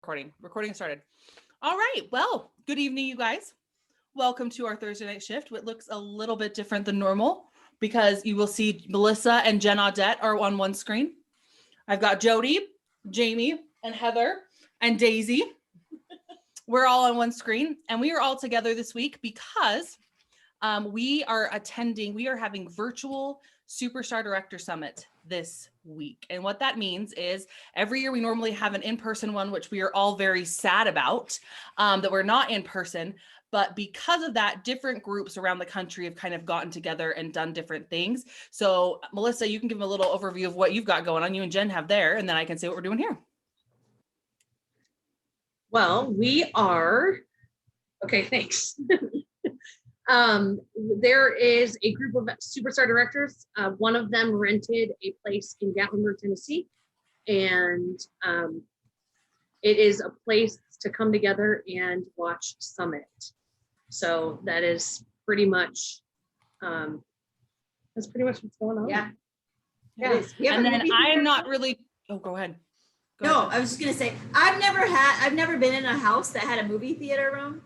Recording started. All right. Well, good evening, you guys. Welcome to our Thursday night shift. It looks a little bit different than normal because you will see Melissa and Jen Audette are on one screen. I've got Jody, Jamie, and Heather, and Daisy. We're all on one screen, and we are all together this week because we are having virtual Superstar Director Summit this week. And what that means is every year we normally have an in-person one, which we are all very sad about, that we're not in person. But because of that, different groups around the country have kind of gotten together and done different things. So Melissa, you can give them a little overview of what you've got going on. You and Jen have there, and then I can say what we're doing here. Well, we are, okay, thanks. There is a group of Superstar directors. One of them rented a place in Gatlinburg, Tennessee, and it is a place to come together and watch Summit. So that is pretty much, what's going on. Yeah. Yeah. And then I am not really, oh, go ahead. I was just gonna say, I've never been in a house that had a movie theater room.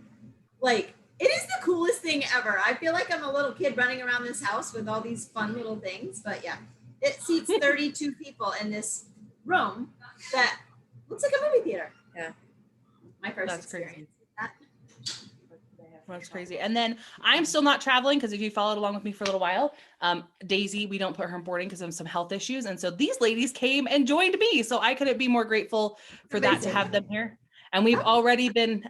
Like, it is the coolest thing ever. I feel like I'm a little kid running around this house with all these fun little things, but yeah, it seats 32 people in this room that looks like a movie theater. Yeah. My first That's experience. crazy. That's crazy. And then I'm still not traveling because if you followed along with me for a little while, Daisy, we don't put her in boarding because of some health issues. And so these ladies came and joined me. So I couldn't be more grateful for that, to have them here. And we've already been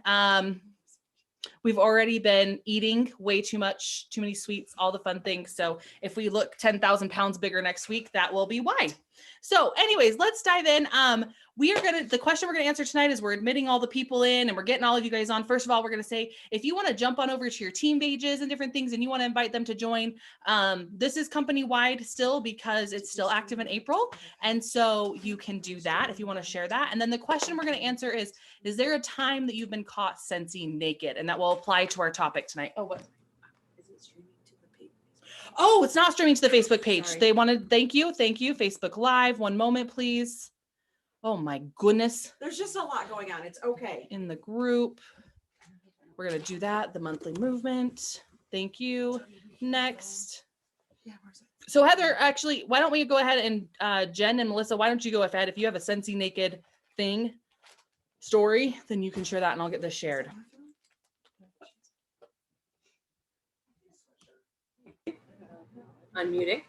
eating way too many sweets, all the fun things. So if we look 10,000 pounds bigger next week, that will be why. So anyways, let's dive in. The question we're going to answer tonight is we're admitting all the people in and we're getting all of you guys on. First of all, we're going to say, if you want to jump on over to your team pages and different things and you want to invite them to join, this is company wide still because it's still active in April. And so you can do that if you want to share that. And then the question we're going to answer is there a time that you've been caught Scentsy naked? And that will apply to our topic tonight. Oh, what? Is it streaming to the page? Oh, it's not streaming to the Facebook page. Sorry. They wanted, thank you. Facebook Live. One moment, please. Oh my goodness. There's just a lot going on. It's okay. In the group. We're going to do that. The monthly movement. Thank you. Next. So Heather, actually, why don't we go ahead and Jen and Melissa, why don't you go ahead? If you have a Scentsy naked story, then you can share that and I'll get this shared. Unmuting.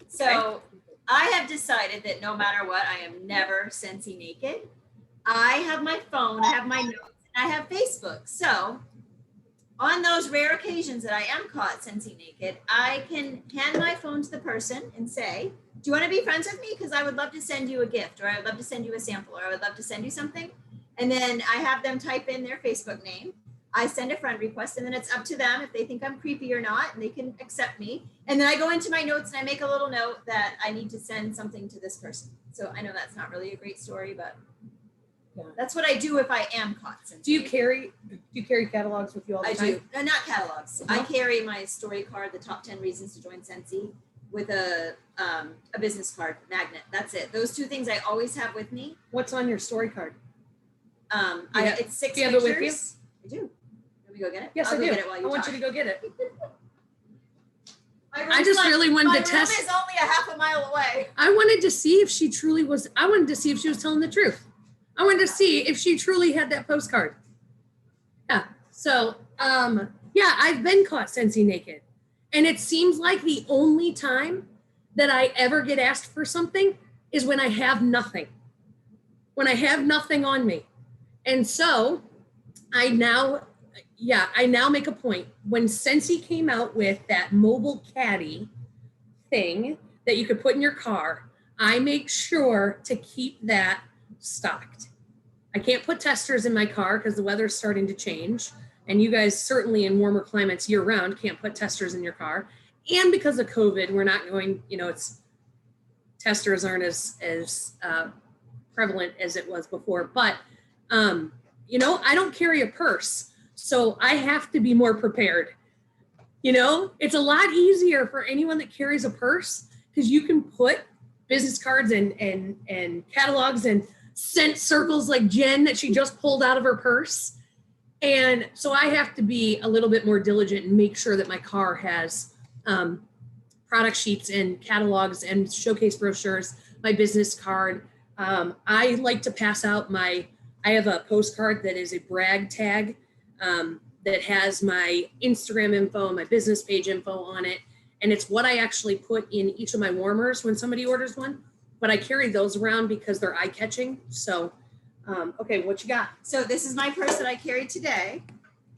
So I have decided that no matter what, I am never Scentsy naked. I have my phone, I have my notes, and I have Facebook. So on those rare occasions that I am caught Scentsy naked, I can hand my phone to the person and say, do you want to be friends with me? Because I would love to send you a gift, or I would love to send you a sample, or I would love to send you something. And then I have them type in their Facebook name. I send a friend request, and then it's up to them if they think I'm creepy or not, and they can accept me. And then I go into my notes and I make a little note that I need to send something to this person. So I know that's not really a great story, but yeah, that's what I do if I am caught. Do you carry catalogs with you all the time? I do. No, not catalogs. I carry my story card, the top 10 reasons to join Scentsy, with a business card magnet. That's it. Those two things I always have with me. What's on your story card? It's 6 pictures. Do you have it with you? I do. Let me go get it. Yes, I'll I do. Get it while you I want talk. you to go get it. I just really wanted to test. My room is only a half a mile away. I wanted to see if she was telling the truth. I wanted to see if she truly had that postcard. Yeah. So, I've been caught Scentsy naked. And it seems like the only time that I ever get asked for something is when I have nothing. When I have nothing on me. And so I now make a point. When Scentsy came out with that mobile caddy thing that you could put in your car, I make sure to keep that stocked. I can't put testers in my car because the weather's starting to change. And you guys certainly in warmer climates year round can't put testers in your car. And because of COVID, we're not going, testers aren't as prevalent as it was before. But, I don't carry a purse. So I have to be more prepared. It's a lot easier for anyone that carries a purse because you can put business cards and catalogs and scent circles like Jen that she just pulled out of her purse. And so I have to be a little bit more diligent and make sure that my car has product sheets and catalogs and showcase brochures, my business card. I like to pass out I have a postcard that is a brag tag that has my Instagram info, my business page info on it. And it's what I actually put in each of my warmers when somebody orders one. But I carry those around because they're eye-catching. So, okay, what you got? So this is my purse that I carried today.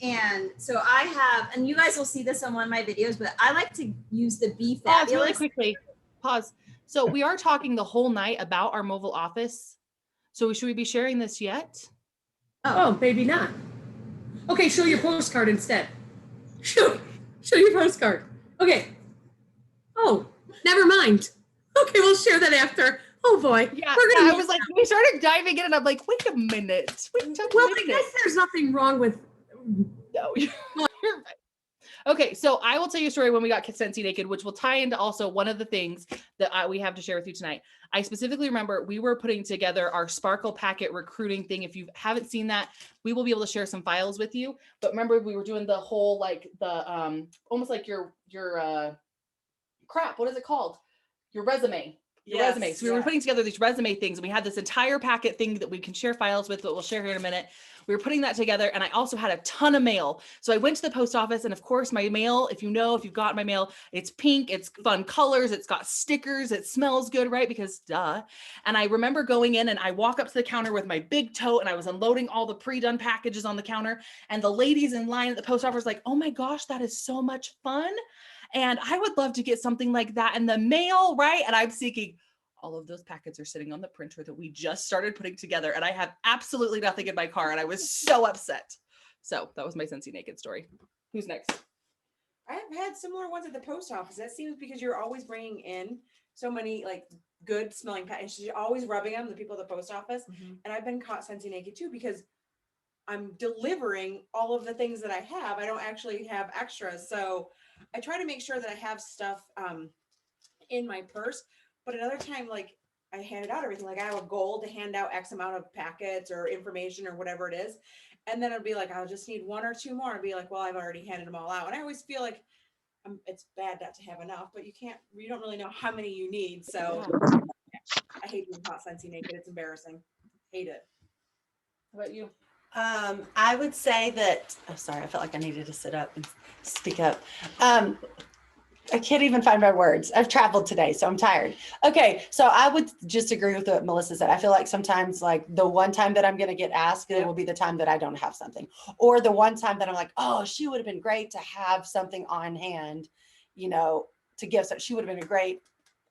And so I have, and you guys will see this on one of my videos, but I like to use the Be Pause Fabulous. really quickly. Pause. So we are talking the whole night about our mobile office. So should we be sharing this yet? Oh, maybe not. Okay, show your postcard instead. Show your postcard. Okay. Oh, never mind. Okay, we'll share that after. Oh boy. Yeah, We're I was like, we started diving in and I'm like, wait a minute. Wait a well, I minute. guess there's nothing wrong with. No, you're right. Okay, so I will tell you a story when we got Scentsy Naked, which will tie into also one of the things that we have to share with you tonight. I specifically remember we were putting together our Sparkle Packet recruiting thing. If you haven't seen that, we will be able to share some files with you. But remember, we were doing the whole like the almost like your crap. What is it called? Your resume. Resume. So we were putting together these resume things, and we had this entire packet thing that we can share files with that we'll share here in a minute. We were putting that together, and I also had a ton of mail. So I went to the post office, and of course my mail, if you've got my mail, it's pink, it's fun colors, it's got stickers, it smells good, right? Because duh. And I remember going in, and I walk up to the counter with my big tote, and I was unloading all the pre-done packages on the counter, and the ladies in line at the post office were like, oh my gosh, that is so much fun. And I would love to get something like that in the mail, right? And I'm seeking, all of those packets are sitting on the printer that we just started putting together. And I have absolutely nothing in my car. And I was so upset. So that was my Scentsy Naked story. Who's next? I have had similar ones at the post office. That seems because you're always bringing in so many like good smelling packages. You're always rubbing them, the people at the post office. And I've been caught Scentsy Naked too because I'm delivering all of the things that I have. I don't actually have extras. So I try to make sure that I have stuff in my purse. But another time, like I handed out everything, like I have a goal to hand out X amount of packets or information or whatever it is. And then it'll be like, I'll just need one or two more and be like, well, I've already handed them all out. And I always feel like it's bad not to have enough, but you don't really know how many you need. So I hate being caught Scentsy Naked. It's embarrassing. Hate it. How about you? I would say that, oh, sorry, I felt like I needed to sit up and speak up. I can't even find my words. I've traveled today, so I'm tired. Okay, so I would just agree with what Melissa said. I feel like sometimes like the one time that I'm going to get asked, it will be the time that I don't have something. Or the one time that I'm like, oh, she would have been great to have something on hand, to give. So she would have been a great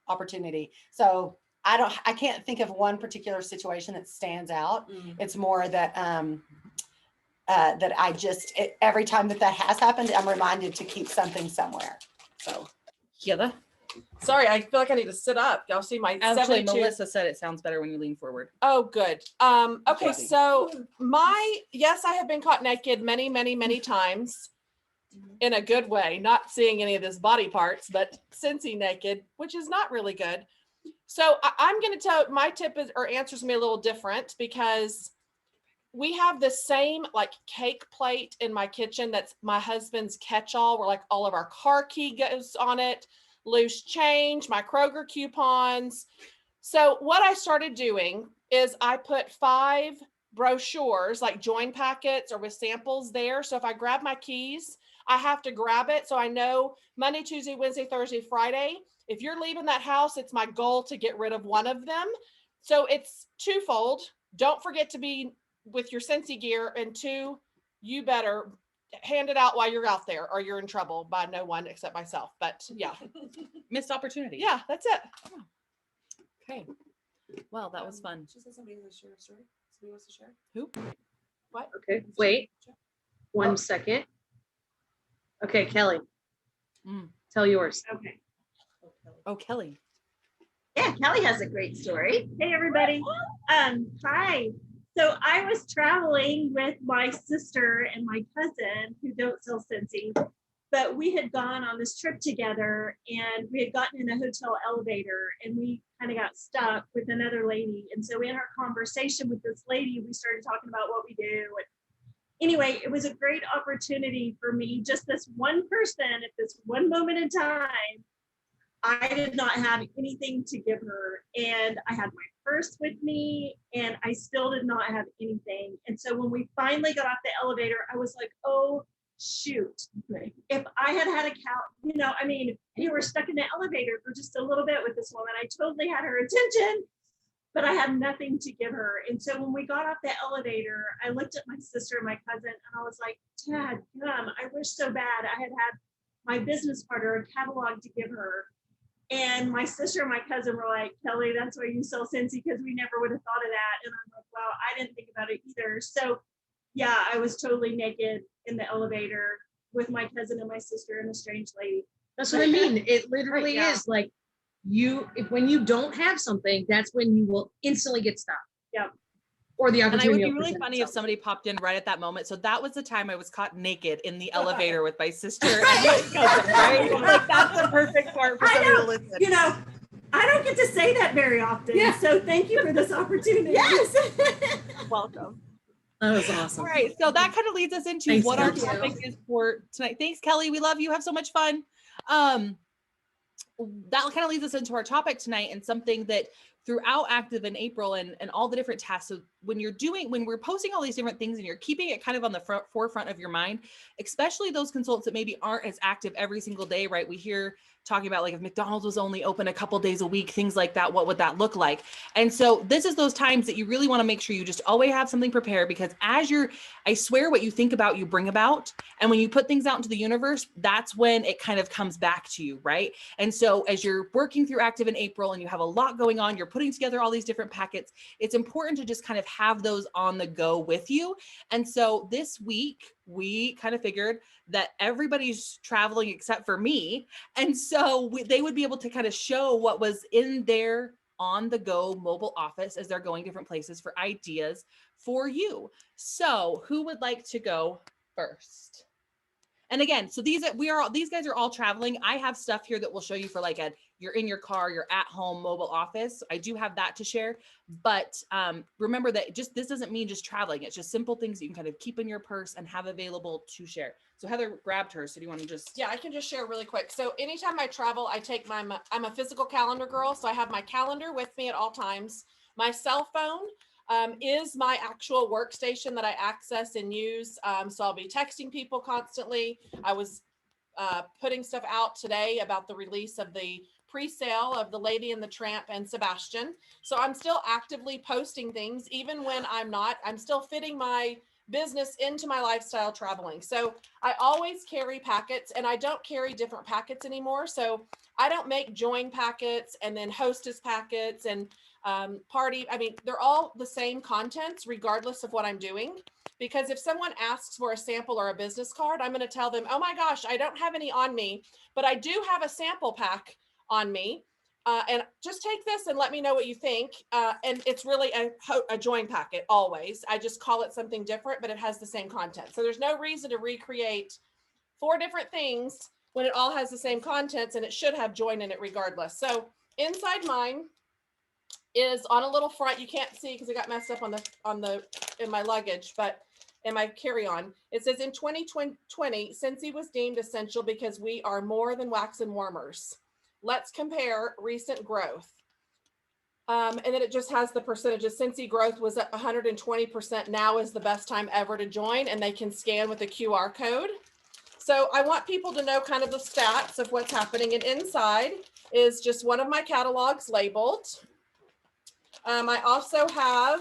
opportunity. So I can't think of one particular situation that stands out. It's more that that every time that has happened, I'm reminded to keep something somewhere. So, Heather? Sorry, I feel like I need to sit up. Y'all see my Actually, 72. Melissa said it sounds better when you lean forward. Oh, good. Okay, so yes, I have been caught naked many, many, many times in a good way, not seeing any of his body parts, but Scentsy naked, which is not really good. So I'm going to tell my tip answers me a little different because we have the same like cake plate in my kitchen. That's my husband's catch-all where like all of our car key goes on it, loose change, my Kroger coupons. So what I started doing is I put 5 brochures, like join packets or with samples there. So if I grab my keys, I have to grab it. So I know Monday, Tuesday, Wednesday, Thursday, Friday. If you're leaving that house, it's my goal to get rid of one of them. So it's twofold. Don't forget to be with your Scentsy gear, and 2, you better hand it out while you're out there or you're in trouble by no one except myself. But yeah. Missed opportunity. Yeah, that's it. Okay. Well, that was fun. She said somebody wants to share a story. Somebody wants to share. Who? What? Okay, wait 1 second. Okay, Kelly, tell yours. Okay. Oh, Kelly. Yeah, Kelly has a great story. Hey, everybody. Hi. So I was traveling with my sister and my cousin who don't sell Scentsy, but we had gone on this trip together and we had gotten in a hotel elevator and we kind of got stuck with another lady. And so in our conversation with this lady, we started talking about what we do. And anyway, it was a great opportunity for me, just this one person at this one moment in time. I did not have anything to give her. And I had my purse with me and I still did not have anything. And so when we finally got off the elevator, I was like, oh, shoot. If I had had a cow, I mean, we were stuck in the elevator for just a little bit with this woman. I totally had her attention, but I had nothing to give her. And so when we got off the elevator, I looked at my sister and my cousin and I was like, Dad, I wish so bad I had my business card or a catalog to give her. And my sister and my cousin were like, Kelly, that's why you sell Scentsy, because we never would have thought of that. And I'm like, wow, I didn't think about it either. So yeah, I was totally naked in the elevator with my cousin and my sister and a strange lady. That's what I mean. It literally Right, yeah. is like when you don't have something, that's when you will instantly get stopped. Yeah. Or the And it opportunity. would be will really present funny if itself. somebody popped in right at that moment. So that was the time I was caught naked in the elevator with my sister and my cousin, right? Like that's the perfect part for I somebody to know. listen. I don't get to say that very often. Yeah. So thank you for this opportunity. Yes. Welcome. That was awesome. All right. So that kind of leads us into Thanks, what our Kelly. topic is for tonight. Thanks, Kelly. We love you. Have so much fun. That kind of leads us into our topic tonight and something that throughout Active in April and all the different tasks. So when we're posting all these different things and you're keeping it kind of on the forefront of your mind, especially those consultants that maybe aren't as active every single day, right? We hear talking about like if McDonald's was only open a couple days a week, things like that, what would that look like? And so this is those times that you really want to make sure you just always have something prepared, because I swear what you think about, you bring about. And when you put things out into the universe, that's when it kind of comes back to you, right? And so as you're working through Active in April and you have a lot going on, you're putting together all these different packets, it's important to just kind of have those on the go with you. And so this week, we kind of figured that everybody's traveling except for me. And so they would be able to kind of show what was in their on the go mobile office as they're going different places for ideas for you. So who would like to go first? And again, so these guys are all traveling. I have stuff here that will show you for like you're in your car, you're at home mobile office. I do have that to share, but remember that this doesn't mean just traveling. It's just simple things you can kind of keep in your purse and have available to share. So Heather grabbed hers. So do you want to just? Yeah, I can just share really quick. So anytime I travel, I take I'm a physical calendar girl. So I have my calendar with me at all times. My cell phone is my actual workstation that I access and use. So I'll be texting people constantly. I was putting stuff out today about the release of the pre-sale of The Lady and the Tramp and Sebastian. So I'm still actively posting things, even when I'm still fitting my business into my lifestyle traveling. So I always carry packets, and I don't carry different packets anymore. So I don't make join packets and then hostess packets and party. I mean, they're all the same contents regardless of what I'm doing. Because if someone asks for a sample or a business card, I'm going to tell them, oh my gosh, I don't have any on me, but I do have a sample pack on me. And just take this and let me know what you think. And it's really a join packet always. I just call it something different, but it has the same content. So there's no reason to recreate 4 different things when it all has the same contents, and it should have join in it regardless. So inside mine is on a little front. You can't see because it got messed up in my luggage, but in my carry-on, it says in 2020, Scentsy was deemed essential because we are more than wax and warmers. Let's compare recent growth. And then it just has the percentages. Scentsy growth was at 120%. Now is the best time ever to join, and they can scan with a QR code. So I want people to know kind of the stats of what's happening. And inside is just one of my catalogs labeled. I also have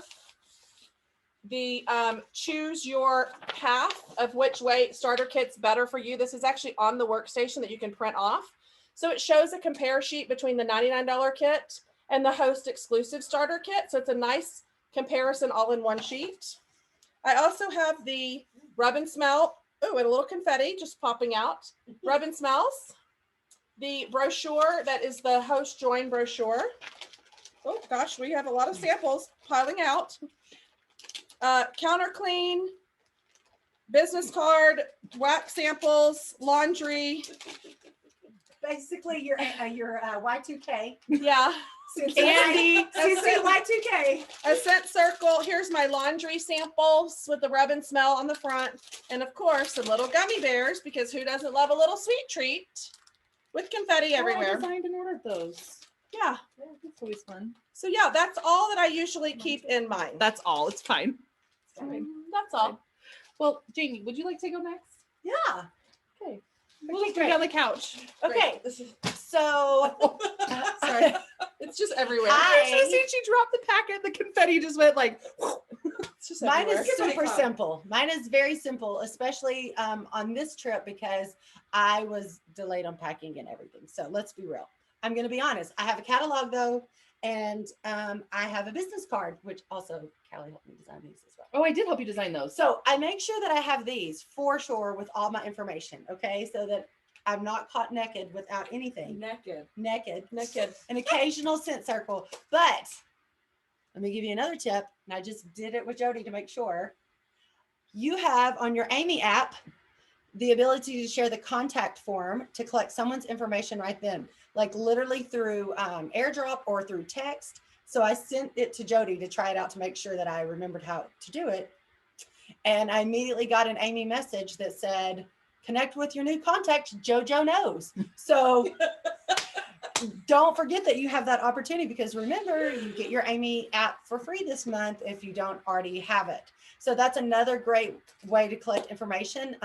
the choose your path of which way starter kit's better for you. This is actually on the workstation that you can print off. So it shows a compare sheet between the $99 kit and the host exclusive starter kit. So it's a nice comparison all in one sheet. I also have the rub and smell. Oh, and a little confetti just popping out. Rub and smells. The brochure, that is the host join brochure. Oh gosh, we have a lot of samples piling out. Counter clean, business card, wax samples, laundry. Basically, your Y2K. Yeah. Candy. Y2K. A scent circle. Here's my laundry samples with the rub and smell on the front. And of course, some little gummy bears, because who doesn't love a little sweet treat with confetti I everywhere? designed and ordered those. Yeah. Yeah, that's always fun. So yeah, that's all that I usually keep in mind. That's all. It's fine. That's all. Well, Jamie, would you like to go next? Yeah. Okay. We'll just go down the couch. Okay. So, Sorry. It's just everywhere. Hi. You should have seen she dropped the packet. The confetti just went like. It's just mine everywhere. is super simple. Mine is very simple, especially on this trip because I was delayed on packing and everything. So let's be real. I'm going to be honest. I have a catalog though, and I have a business card, which also Callie helped me design these as well. Oh, I did help you design those. So I make sure that I have these for sure with all my information. Okay, so that I'm not caught naked without anything. Naked. An occasional scent circle. But let me give you another tip. And I just did it with Jody to make sure. You have on your Amy app the ability to share the contact form to collect someone's information right then, like literally through AirDrop or through text. So I sent it to Jody to try it out to make sure that I remembered how to do it. And I immediately got an Amy message that said, connect with your new contact, JoJo knows. So don't forget that you have that opportunity, because remember, you get your Amy app for free this month if you don't already have it. So that's another great way to collect information.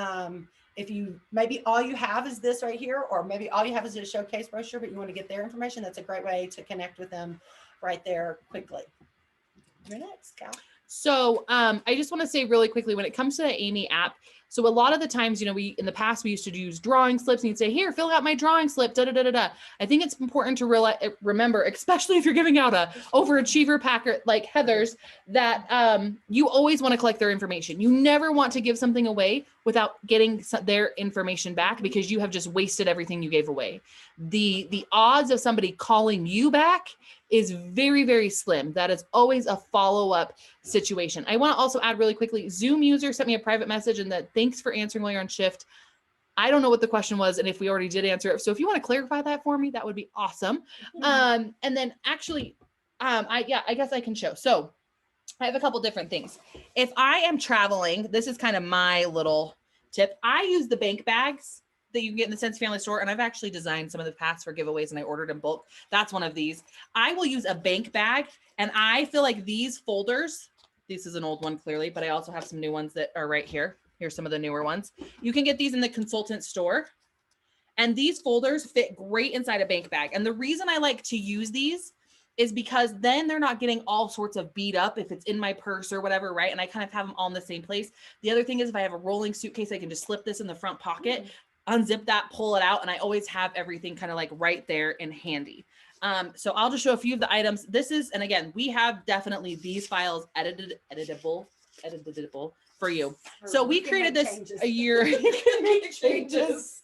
If you, maybe all you have is this right here, or maybe all you have is a showcase brochure, but you want to get their information, that's a great way to connect with them right there quickly. You're next, Cal. So I just want to say really quickly, when it comes to the Amy app, so a lot of the times, you know, in the past we used to use drawing slips, and you'd say, here, fill out my drawing slip, da da da da da. I think it's important to remember, especially if you're giving out a overachiever packet like Heather's, that you always want to collect their information. You never want to give something away without getting their information back, because you have just wasted everything you gave away. The odds of somebody calling you back is very, very slim. That is always a follow-up situation. I want to also add really quickly, Zoom user sent me a private message and that thanks for answering while you're on shift. I don't know what the question was and if we already did answer it. So if you want to clarify that for me, that would be awesome. And then actually, I guess I can show. So I have a couple different things. If I am traveling, this is kind of my little tip. I use the bank bags that you can get in the Scentsy Family Store. And I've actually designed some of the past for giveaways and I ordered in bulk. That's one of these. I will use a bank bag, and I feel like these folders, this is an old one clearly, but I also have some new ones that are right here. Here's some of the newer ones. You can get these in the consultant store, and these folders fit great inside a bank bag. And the reason I like to use these is because then they're not getting all sorts of beat up if it's in my purse or whatever, right? And I kind of have them all in the same place. The other thing is, if I have a rolling suitcase, I can just slip this in the front pocket, unzip that, pull it out, and I always have everything kind of like right there and handy. So I'll just show a few of the items. This is, and again, we have definitely these files editable for you. So we created this a year. You can make changes.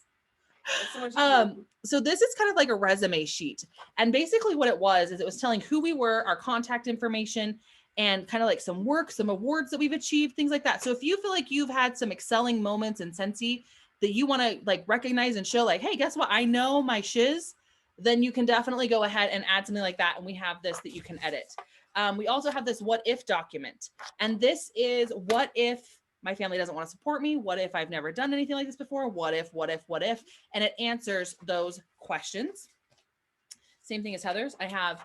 So this is kind of like a resume sheet. And basically what it was is it was telling who we were, our contact information, and kind of like some work, some awards that we've achieved, things like that. So if you feel like you've had some excelling moments in Scentsy that you want to like recognize and show, like, hey, guess what? I know my shiz, then you can definitely go ahead and add something like that. And we have this that you can edit. We also have this what if document. And this is what if my family doesn't want to support me? What if I've never done anything like this before? What if? And it answers those questions. Same thing as Heather's. I have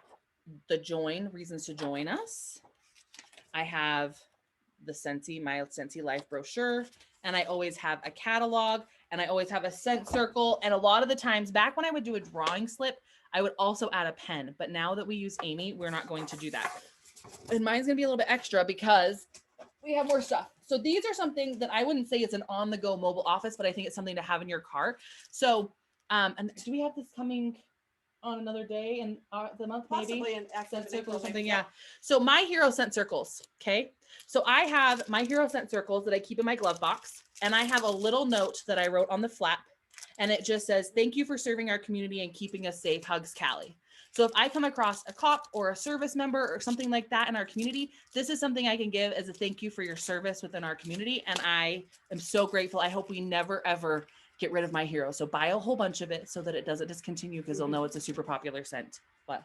the reasons to join us. I have the Scentsy, my Scentsy Life brochure. And I always have a catalog, and I always have a scent circle. And a lot of the times back when I would do a drawing slip, I would also add a pen. But now that we use Amy, we're not going to do that. And mine's going to be a little bit extra because we have more stuff. So these are something that I wouldn't say it's an on-the-go mobile office, but I think it's something to have in your car. So, and do we have this coming on another day in the month? Possibly maybe an scent circle or something. Yeah. So my hero scent circles. Okay. So I have my hero scent circles that I keep in my glove box, and I have a little note that I wrote on the flap, and it just says, thank you for serving our community and keeping us safe. Hugs, Callie. So if I come across a cop or a service member or something like that in our community, this is something I can give as a thank you for your service within our community. And I am so grateful. I hope we never, ever get rid of my hero. So buy a whole bunch of it so that it doesn't discontinue because they'll know it's a super popular scent. But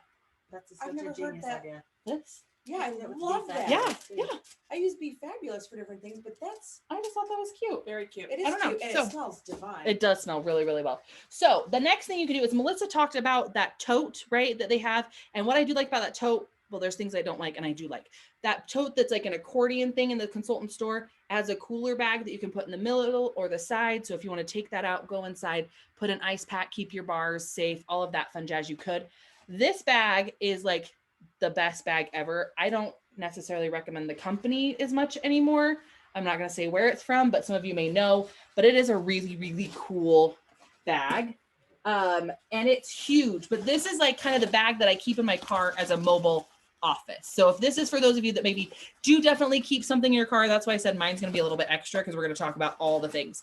That's I've such never a heard genius that. idea. this, Yeah, I That would be love that. fabulous. yeah, I use Be Fabulous for different things, but that's I just thought that was cute. Very cute. it is I don't know. cute and So- it smells divine. It does smell really, really well. So the next thing you can do is Melissa talked about that tote, right, that they have. And what I do like about that tote, well, there's things I don't like and I do like. That tote that's like an accordion thing in the consultant store has a cooler bag that you can put in the middle or the side. So if you want to take that out, go inside, put an ice pack, keep your bars safe, all of that fun jazz you could. This bag is like the best bag ever. I don't necessarily recommend the company as much anymore. I'm not going to say where it's from, but some of you may know, but it is a really, really cool bag. And it's huge, but this is like kind of the bag that I keep in my car as a mobile office. So if this is for those of you that maybe do definitely keep something in your car, that's why I said mine's going to be a little bit extra because we're going to talk about all the things.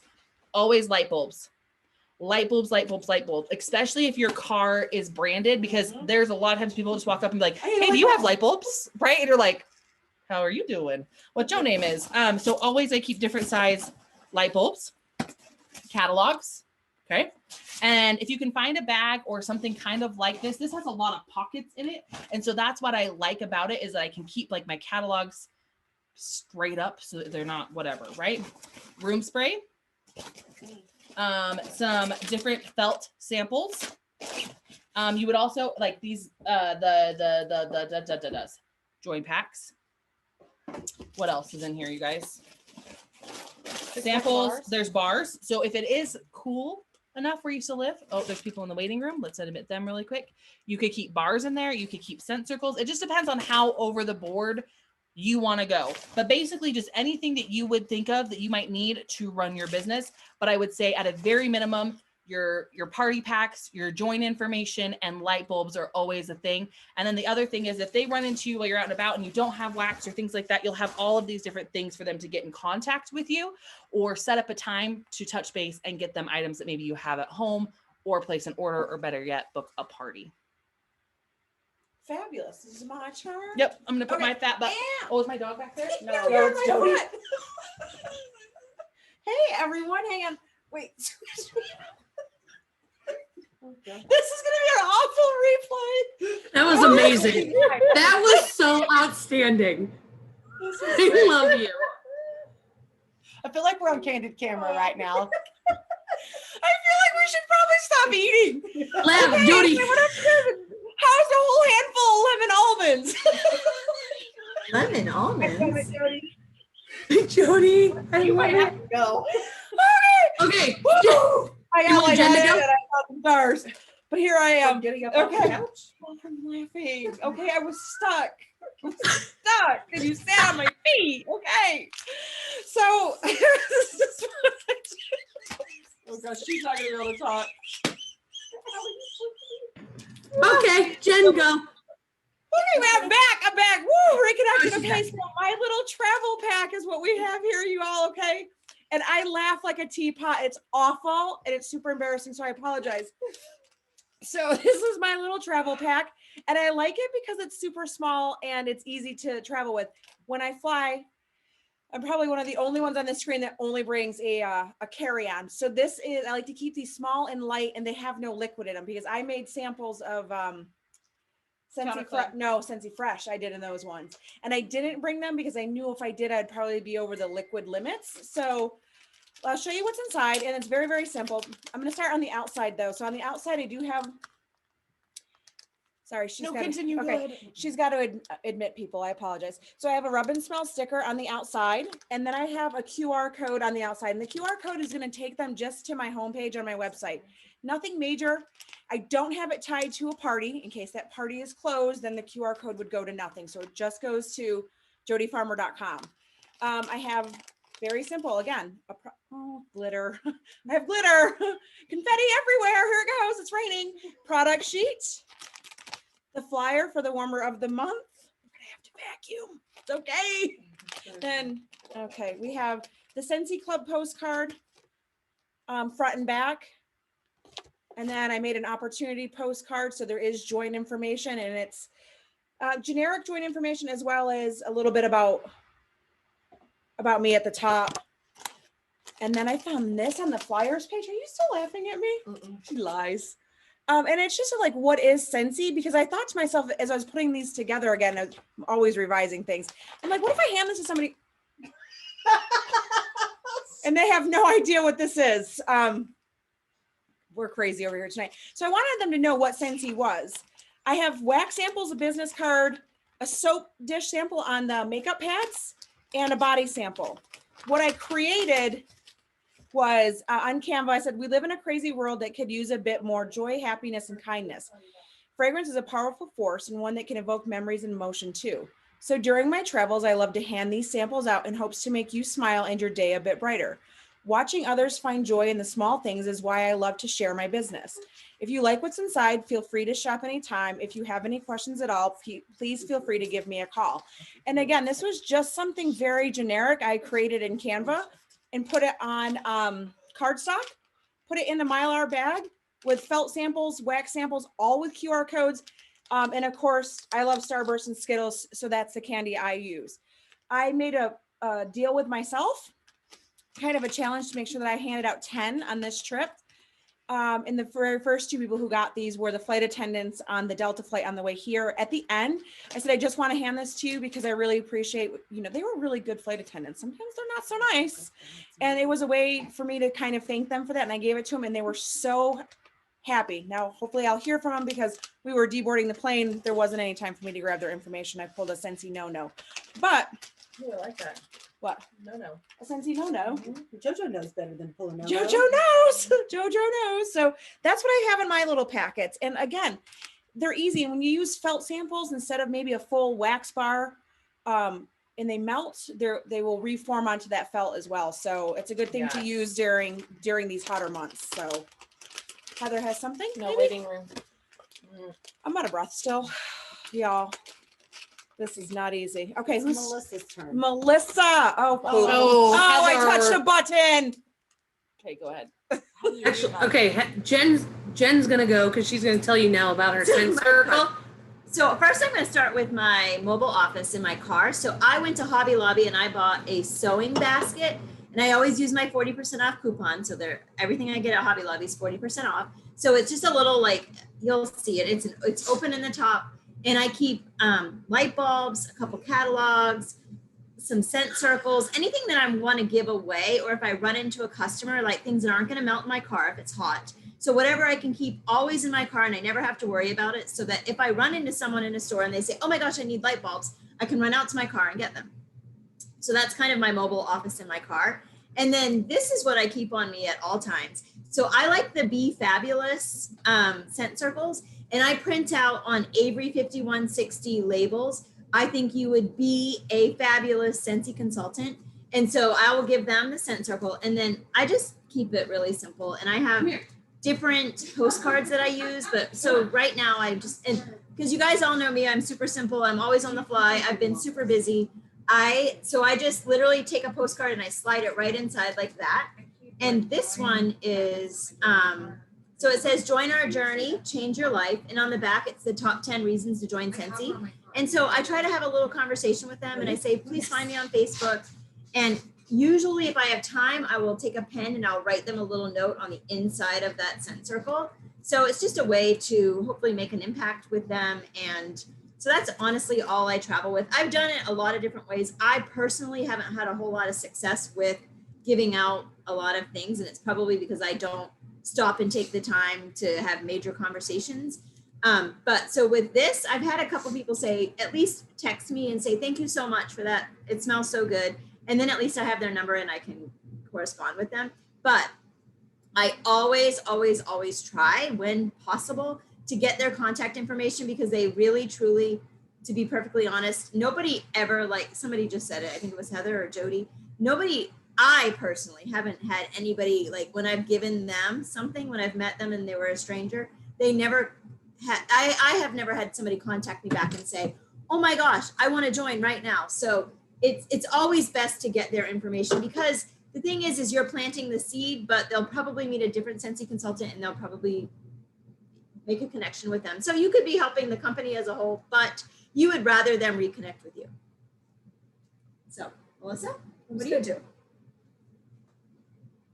Always light bulbs. Light bulbs, light bulbs, light bulbs, especially if your car is branded, because there's a lot of times people just walk up and be like, hey, do you have light bulbs? Right? And you're like, how are you doing? What your name is? So always I keep different size light bulbs, catalogs. Okay. And if you can find a bag or something kind of like this has a lot of pockets in it. And so that's what I like about it is that I can keep like my catalogs straight up so that they're not whatever, right? Room spray. Some different felt samples. You would also like these, the joint packs. What else is in here, you guys? Samples. There's bars. So if it is cool enough where you still live, oh, there's people in the waiting room. Let's admit them really quick. You could keep bars in there. You could keep scent circles. It just depends on how over the board you want to go. But basically just anything that you would think of that you might need to run your business. But I would say at a very minimum, your party packs, your joint information, and light bulbs are always a thing. And then the other thing is if they run into you while you're out and about and you don't have wax or things like that, you'll have all of these different things for them to get in contact with you or set up a time to touch base and get them items that maybe you have at home or place an order or better yet, book a party. Fabulous. This is my turn. Yep. I'm going to put Okay. my fat butt. Yeah. Oh, is my dog back there? No, No. it's Jody. Hey everyone, hang on. Wait. This is gonna be an awful replay. That was amazing. That was so outstanding. I love you. I feel like we're on candid camera right now. I feel like we should probably stop eating. Laugh, Okay, Jody. so what I'm doing- How's a whole handful of lemon almonds? Lemon almonds. Jody, I You might love have to go. Okay. Woo! I You got want like Jen to I go? saw the stars, but here I am. Getting up off the Okay. couch. Oh, I'm laughing. Okay, I was stuck. Stuck, and you sat on my feet. Okay, so this is what I did. Oh gosh, she's not gonna be able to talk. Okay, Jen, go. Okay, I'm back. I'm back. Woo, reconnection. Okay, so my little travel pack is what we have here, you all. Okay, and I laugh like a teapot. It's awful and it's super embarrassing, so I apologize. So this is my little travel pack, and I like it because it's super small and it's easy to travel with. When I fly, I'm probably one of the only ones on the screen that only brings a carry-on. So this is, I like to keep these small and light, and they have no liquid in them because I made samples of Scentsy Scentsy Fresh. I did in those ones, and I didn't bring them because I knew if I did, I'd probably be over the liquid limits. So I'll show you what's inside, and it's very, very simple. I'm going to start on the outside though. So on the outside, I do have. Sorry, she's No, got continue. Go okay. ahead. She's got to admit people. I apologize. So I have a rub and smell sticker on the outside, and then I have a QR code on the outside, and the QR code is going to take them just to my homepage on my website. Nothing major. I don't have it tied to a party. In case that party is closed, then the QR code would go to nothing. So it just goes to jodyfarmer.com. I have very simple, again, glitter. I have glitter, confetti everywhere. Here it goes. It's raining. Product sheet. The flyer for the warmer of the month. I'm gonna have to vacuum. It's okay. Then, okay, we have the Scentsy Club postcard, front and back. And then I made an opportunity postcard. So there is join information, and it's generic join information, as well as a little bit about me at the top. And then I found this on the flyers page. Are you still laughing at me? She lies. And it's just like, what is Scentsy? Because I thought to myself, as I was putting these together again, I'm always revising things. I'm like, what if I hand this to somebody and they have no idea what this is? We're crazy over here tonight. So I wanted them to know what Scentsy was. I have wax samples, a business card, a soap dish sample on the makeup pads, and a body sample. What I created was on Canva, I said, we live in a crazy world that could use a bit more joy, happiness, and kindness. Fragrance is a powerful force and one that can evoke memories and emotion too. So during my travels, I love to hand these samples out in hopes to make you smile and your day a bit brighter. Watching others find joy in the small things is why I love to share my business. If you like what's inside, feel free to shop anytime. If you have any questions at all, please feel free to give me a call. And again, this was just something very generic I created in Canva and put it on cardstock, put it in the Mylar bag with felt samples, wax samples, all with QR codes. And of course, I love Starburst and Skittles, so that's the candy I use. I made a deal with myself, kind of a challenge to make sure that I handed out 10 on this trip. And the very first 2 people who got these were the flight attendants on the Delta flight on the way here. At the end, I said, I just want to hand this to you because I really appreciate, they were really good flight attendants. Sometimes they're not so nice. And it was a way for me to kind of thank them for that. And I gave it to them and they were so happy. Now, hopefully I'll hear from them because we were deboarding the plane. There wasn't any time for me to grab their information. I pulled a Scentsy no. But I like that. what? No. A Scentsy no. JoJo knows better than pulling no. JoJo knows. JoJo knows. So that's what I have in my little packets. And again, they're easy. And when you use felt samples instead of maybe a full wax bar, and they melt, they will reform onto that felt as well. So it's a good thing to use during these hotter months. So Heather has something. No maybe? waiting room. I'm out of breath still, y'all. This is not easy. Okay, It's who's Melissa's turn. Melissa? Oh, cool. Oh, I Heather. touched a button. Okay, go ahead. Actually, okay, Jen's gonna go because she's gonna tell you now about her scent circle. So first I'm going to start with my mobile office in my car. So I went to Hobby Lobby and I bought a sewing basket, and I always use my 40% off coupon. So everything I get at Hobby Lobby is 40% off. So it's just a little, like, you'll see it. It's open in the top, and I keep light bulbs, a couple catalogs, some scent circles, anything that I want to give away, or if I run into a customer, like things that aren't going to melt in my car if it's hot. So whatever I can keep always in my car and I never have to worry about it, so that if I run into someone in a store and they say, oh my gosh, I need light bulbs, I can run out to my car and get them. So that's kind of my mobile office in my car. And then this is what I keep on me at all times. So I like the Be Fabulous scent circles, and I print out on Avery 5160 labels. I think you would be a fabulous Scentsy consultant. And so I will give them the scent circle, and then I just keep it really simple. And I have different postcards that I use, but so right now because you guys all know me, I'm super simple. I'm always on the fly. I've been super busy. So I just literally take a postcard and I slide it right inside like that. And this one is, so it says, join our journey, change your life. And on the back, it's the top 10 reasons to join Scentsy. And so I try to have a little conversation with them, and I say, please find me on Facebook. And usually if I have time, I will take a pen and I'll write them a little note on the inside of that scent circle. So it's just a way to hopefully make an impact with them. And so that's honestly all I travel with. I've done it a lot of different ways. I personally haven't had a whole lot of success with giving out a lot of things. And it's probably because I don't stop and take the time to have major conversations. But so with this, I've had a couple people say, at least text me and say, thank you so much for that. It smells so good. And then at least I have their number and I can correspond with them. But I always, always, always try when possible to get their contact information, because they really, truly, to be perfectly honest, nobody ever, like somebody just said it, I think it was Heather or Jody, I personally haven't had anybody, like when I've given them something, when I've met them and they were a stranger, they never had, I have never had somebody contact me back and say, oh my gosh, I want to join right now. So it's always best to get their information, because the thing is you're planting the seed, but they'll probably meet a different Scentsy consultant and they'll probably make a connection with them. So you could be helping the company as a whole, but you would rather them reconnect with you. So, Melissa, what do you do?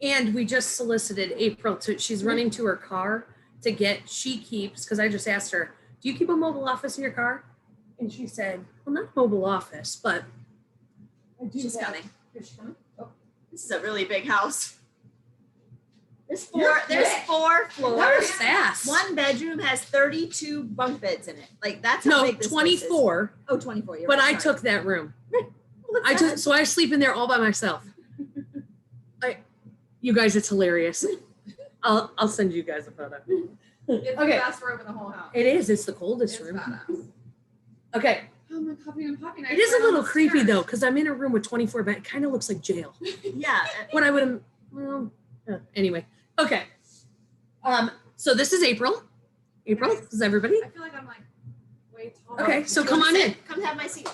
And we just solicited April she's running to her car to get, she keeps, because I just asked her, do you keep a mobile office in your car? And she said, well, not mobile office, but I do. She's have- coming. Is she coming? Oh, This is a really big house. There's You're there's quick. 4 that was floors. fast. One bedroom has 32 bunk beds in it. Like that's how No, big this place is. 24, Oh, 24. You're but right, I sorry. took that room. What's I that? took, so I sleep in there all by myself. You guys, it's hilarious. I'll send you guys a photo. It's Okay. the best room in the whole house. It is, it's the coldest It's room. badass. Okay, Oh, my puppy and puppy. it is a little creepy though, because I'm in a room with 24 beds. It kind of looks like jail. Yeah. What I would have, well, anyway. Okay. So this is April. April, is everybody? I feel like I'm like way taller. Okay, so Do you come wanna on sit? in. Come have my seat.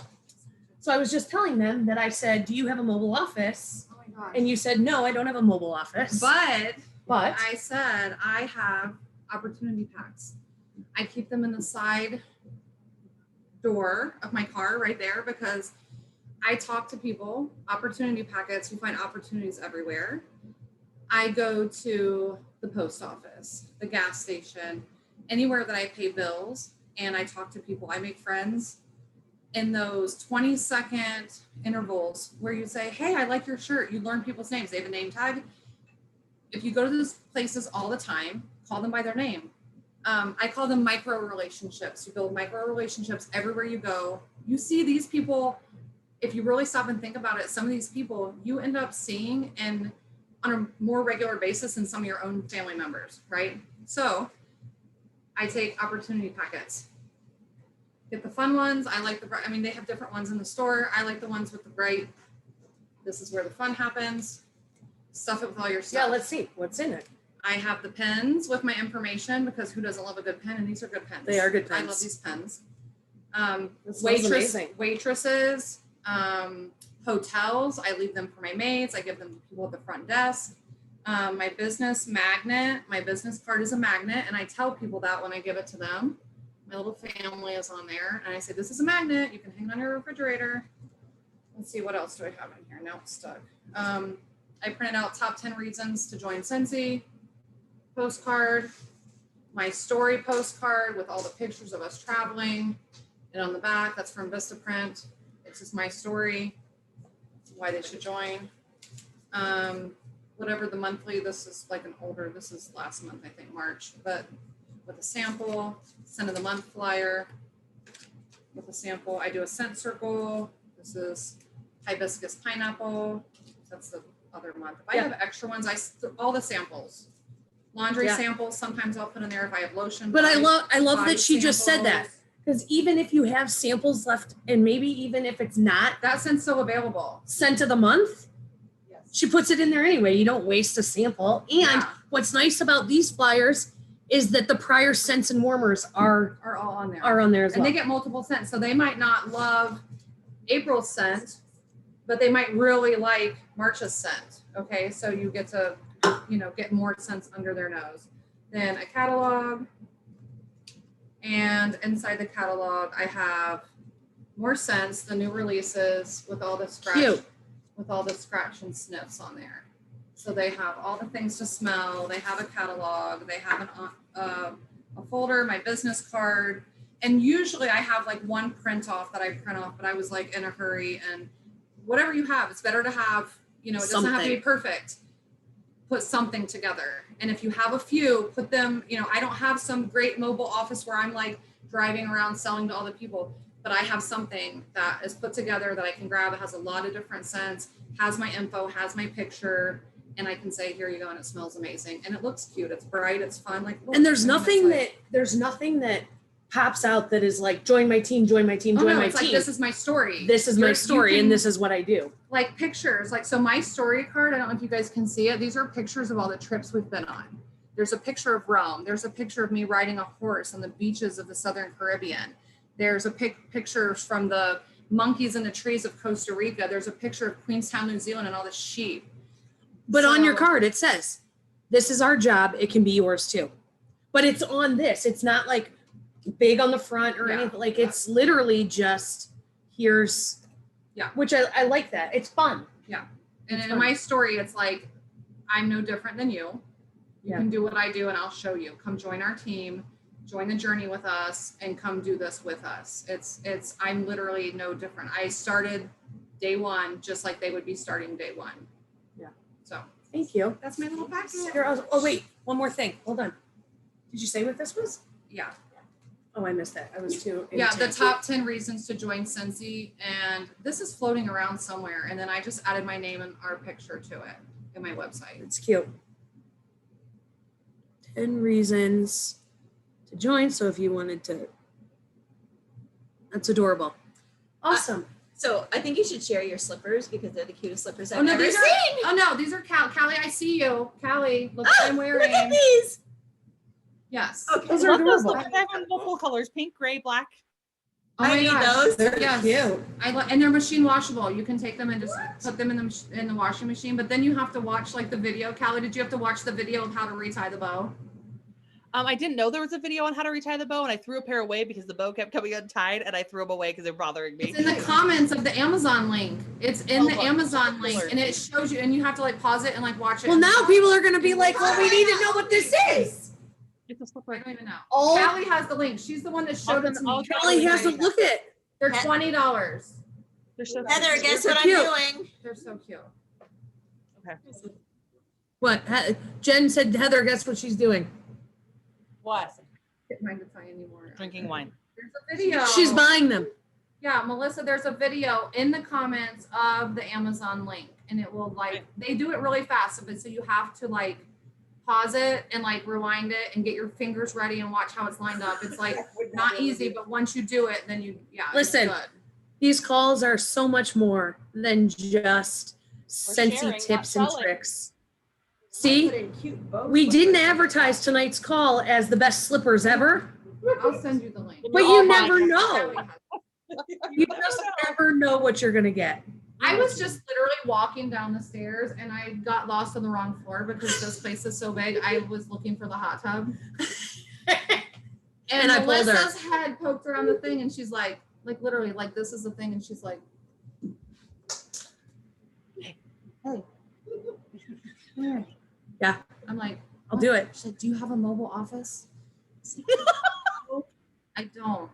So I was just telling them that I said, do you have a mobile office? Oh my gosh. And you said, no, I don't have a mobile office. But But I said I have opportunity packs. I keep them in the side door of my car right there because I talk to people, opportunity packets, you find opportunities everywhere. I go to the post office, the gas station, anywhere that I pay bills, and I talk to people. I make friends in those 20-second intervals where you say, hey, I like your shirt. You learn people's names. They have a name tag. If you go to those places all the time, call them by their name. I call them micro relationships. You build micro relationships everywhere you go. You see these people, if you really stop and think about it, some of these people you end up seeing and on a more regular basis than some of your own family members, right? So I take opportunity packets. Get the fun ones. I like the, I mean, they have different ones in the store. I like the ones with the bright, this is where the fun happens. Stuff it with all your stuff. yeah, let's see what's in it. I have the pens with my information because who doesn't love a good pen? And these are good pens. They are good I love pens. these pens. This smells amazing. Waitresses, hotels. I leave them for my maids. I give them to people at the front desk. My business magnet. My business card is a magnet, and I tell people that when I give it to them. My little family is on there, and I say, "This is a magnet. You can hang on your refrigerator." Let's see, what else do I have in here? Now it's stuck. I printed out top 10 reasons to join Scentsy. Postcard, my story postcard with all the pictures of us traveling. And on the back, that's from Vistaprint. It's just my story, why they should join. Whatever the monthly, this is like an older, this is last month, I think, March, but with a sample, scent of the month flyer with a sample. I do a scent circle. This is hibiscus pineapple. That's the other month. If I have extra ones, all the samples. Laundry Yeah. samples, sometimes I'll put in there if I have lotion. But I body- love body that she just said that. samples. Because even if you have samples left, and maybe even if it's not That scent's still available. scent of the month, Yes. she puts it in there anyway. You don't waste a sample. And Yeah. what's nice about these flyers is that the prior scents and warmers are All on there. on there as And well. they get multiple scents. So they might not love April's scent, but they might really like March's scent. Okay. So you get to, get more scents under their nose. Then a catalog. And inside the catalog, I have more scents, the new releases with all the scratch, Cute. with all the scratch and sniffs on there. So they have all the things to smell. They have a catalog. They have a folder, my business card. And usually I have like one print off that I print off, but I was like in a hurry, and whatever you have, it's better to have, it doesn't have to be Something. perfect. Put something together. And if you have a few, put them, I don't have some great mobile office where I'm like driving around selling to all the people, but I have something that is put together that I can grab. It has a lot of different scents, has my info, has my picture, and I can say, here you go, and it smells amazing. And it looks cute. It's bright, it's fun. Like, look, And there's it's nothing like- that pops out that is like, join my team, join my team, Oh, join no, my it's team. like, this is my story. This is my You story can- and this is what I do. like pictures. Like, so my story card, I don't know if you guys can see it. These are pictures of all the trips we've been on. There's a picture of Rome. There's a picture of me riding a horse on the beaches of the Southern Caribbean. There's a picture from the monkeys in the trees of Costa Rica. There's a picture of Queenstown, New Zealand, and all the sheep. But on your So- card, it says, this is our job. It can be yours too. but it's on this. It's not like big on the front or Yeah. anything. Like it's literally just here's, Yeah. which I like that. It's fun. And It's in fun. my story, it's like, I'm no different than you. You Yeah. can do what I do and I'll show you. Come join our team, join the journey with us, and come do this with us. I'm literally no different. I started day one just like they would be starting day one. Yeah. So Thank you. that's my little packet. Oh wait, one more thing. Hold on. Did you say what this was? Yeah. Oh, I missed that. I was too. Yeah, the into- top 10 reasons to join Scentsy. And this is floating around somewhere. And then I just added my name and our picture to it in my website. It's cute. 10 reasons to join. So if you wanted to, that's adorable. Awesome. So I think you should share your slippers because they're the cutest slippers I've Oh, no, ever these seen. are, oh no, these are Callie, I see you. Callie, look what I'm Look at wearing. these. Yes. Okay. Those are Love those adorable. slippers. I have multiple colors: pink, gray, black. Oh I my need gosh. those. They're Yes. cute. And they're machine washable. You can take them and just put them in the washing machine. But then you have to watch like the video. Callie, did you have to watch the video of how to retie the bow? I didn't know there was a video on how to retie the bow, and I threw a pair away because the bow kept coming untied, and I threw them away because they're bothering me. It's in the comments of the Amazon link. It's in Oh, the look. Amazon link, Alert. and it shows you. And you have to like pause it and like watch it. Well, and now watch people it. are going to be like, well, we need to know what this is. It's a I slipper. don't even know. Oh, Callie has the link. She's the one that showed it to me. Kelly has to look at. They're $20. They're so Heather, guess They're what cute. I'm doing? They're so cute. What? Jen said, Heather, guess what she's doing? What? Can't find it anymore. Drinking wine. There's a video. She's buying them. Yeah, Melissa, there's a video in the comments of the Amazon link, and it will like, they do it really fast, but so you have to like pause it and like rewind it and get your fingers ready and watch how it's lined up. It's like not easy, but once you do it, then you, yeah. it's Listen, good. These calls are so much more than just We're Scentsy sharing, tips not and selling. tricks. See, Put in cute bow we didn't slippers. advertise tonight's call as the best slippers ever, I'll send you the link. but Oh you my never God. know. You just never know what you're going to get. I was just literally walking down the stairs and I got lost on the wrong floor because this place is so big. I was looking for the hot tub. And I pulled her. Melissa's head poked around the thing and she's like literally, like this is the thing. And she's like, Yeah, I'm like, I'll do it. she's like, do you have a mobile office? I don't.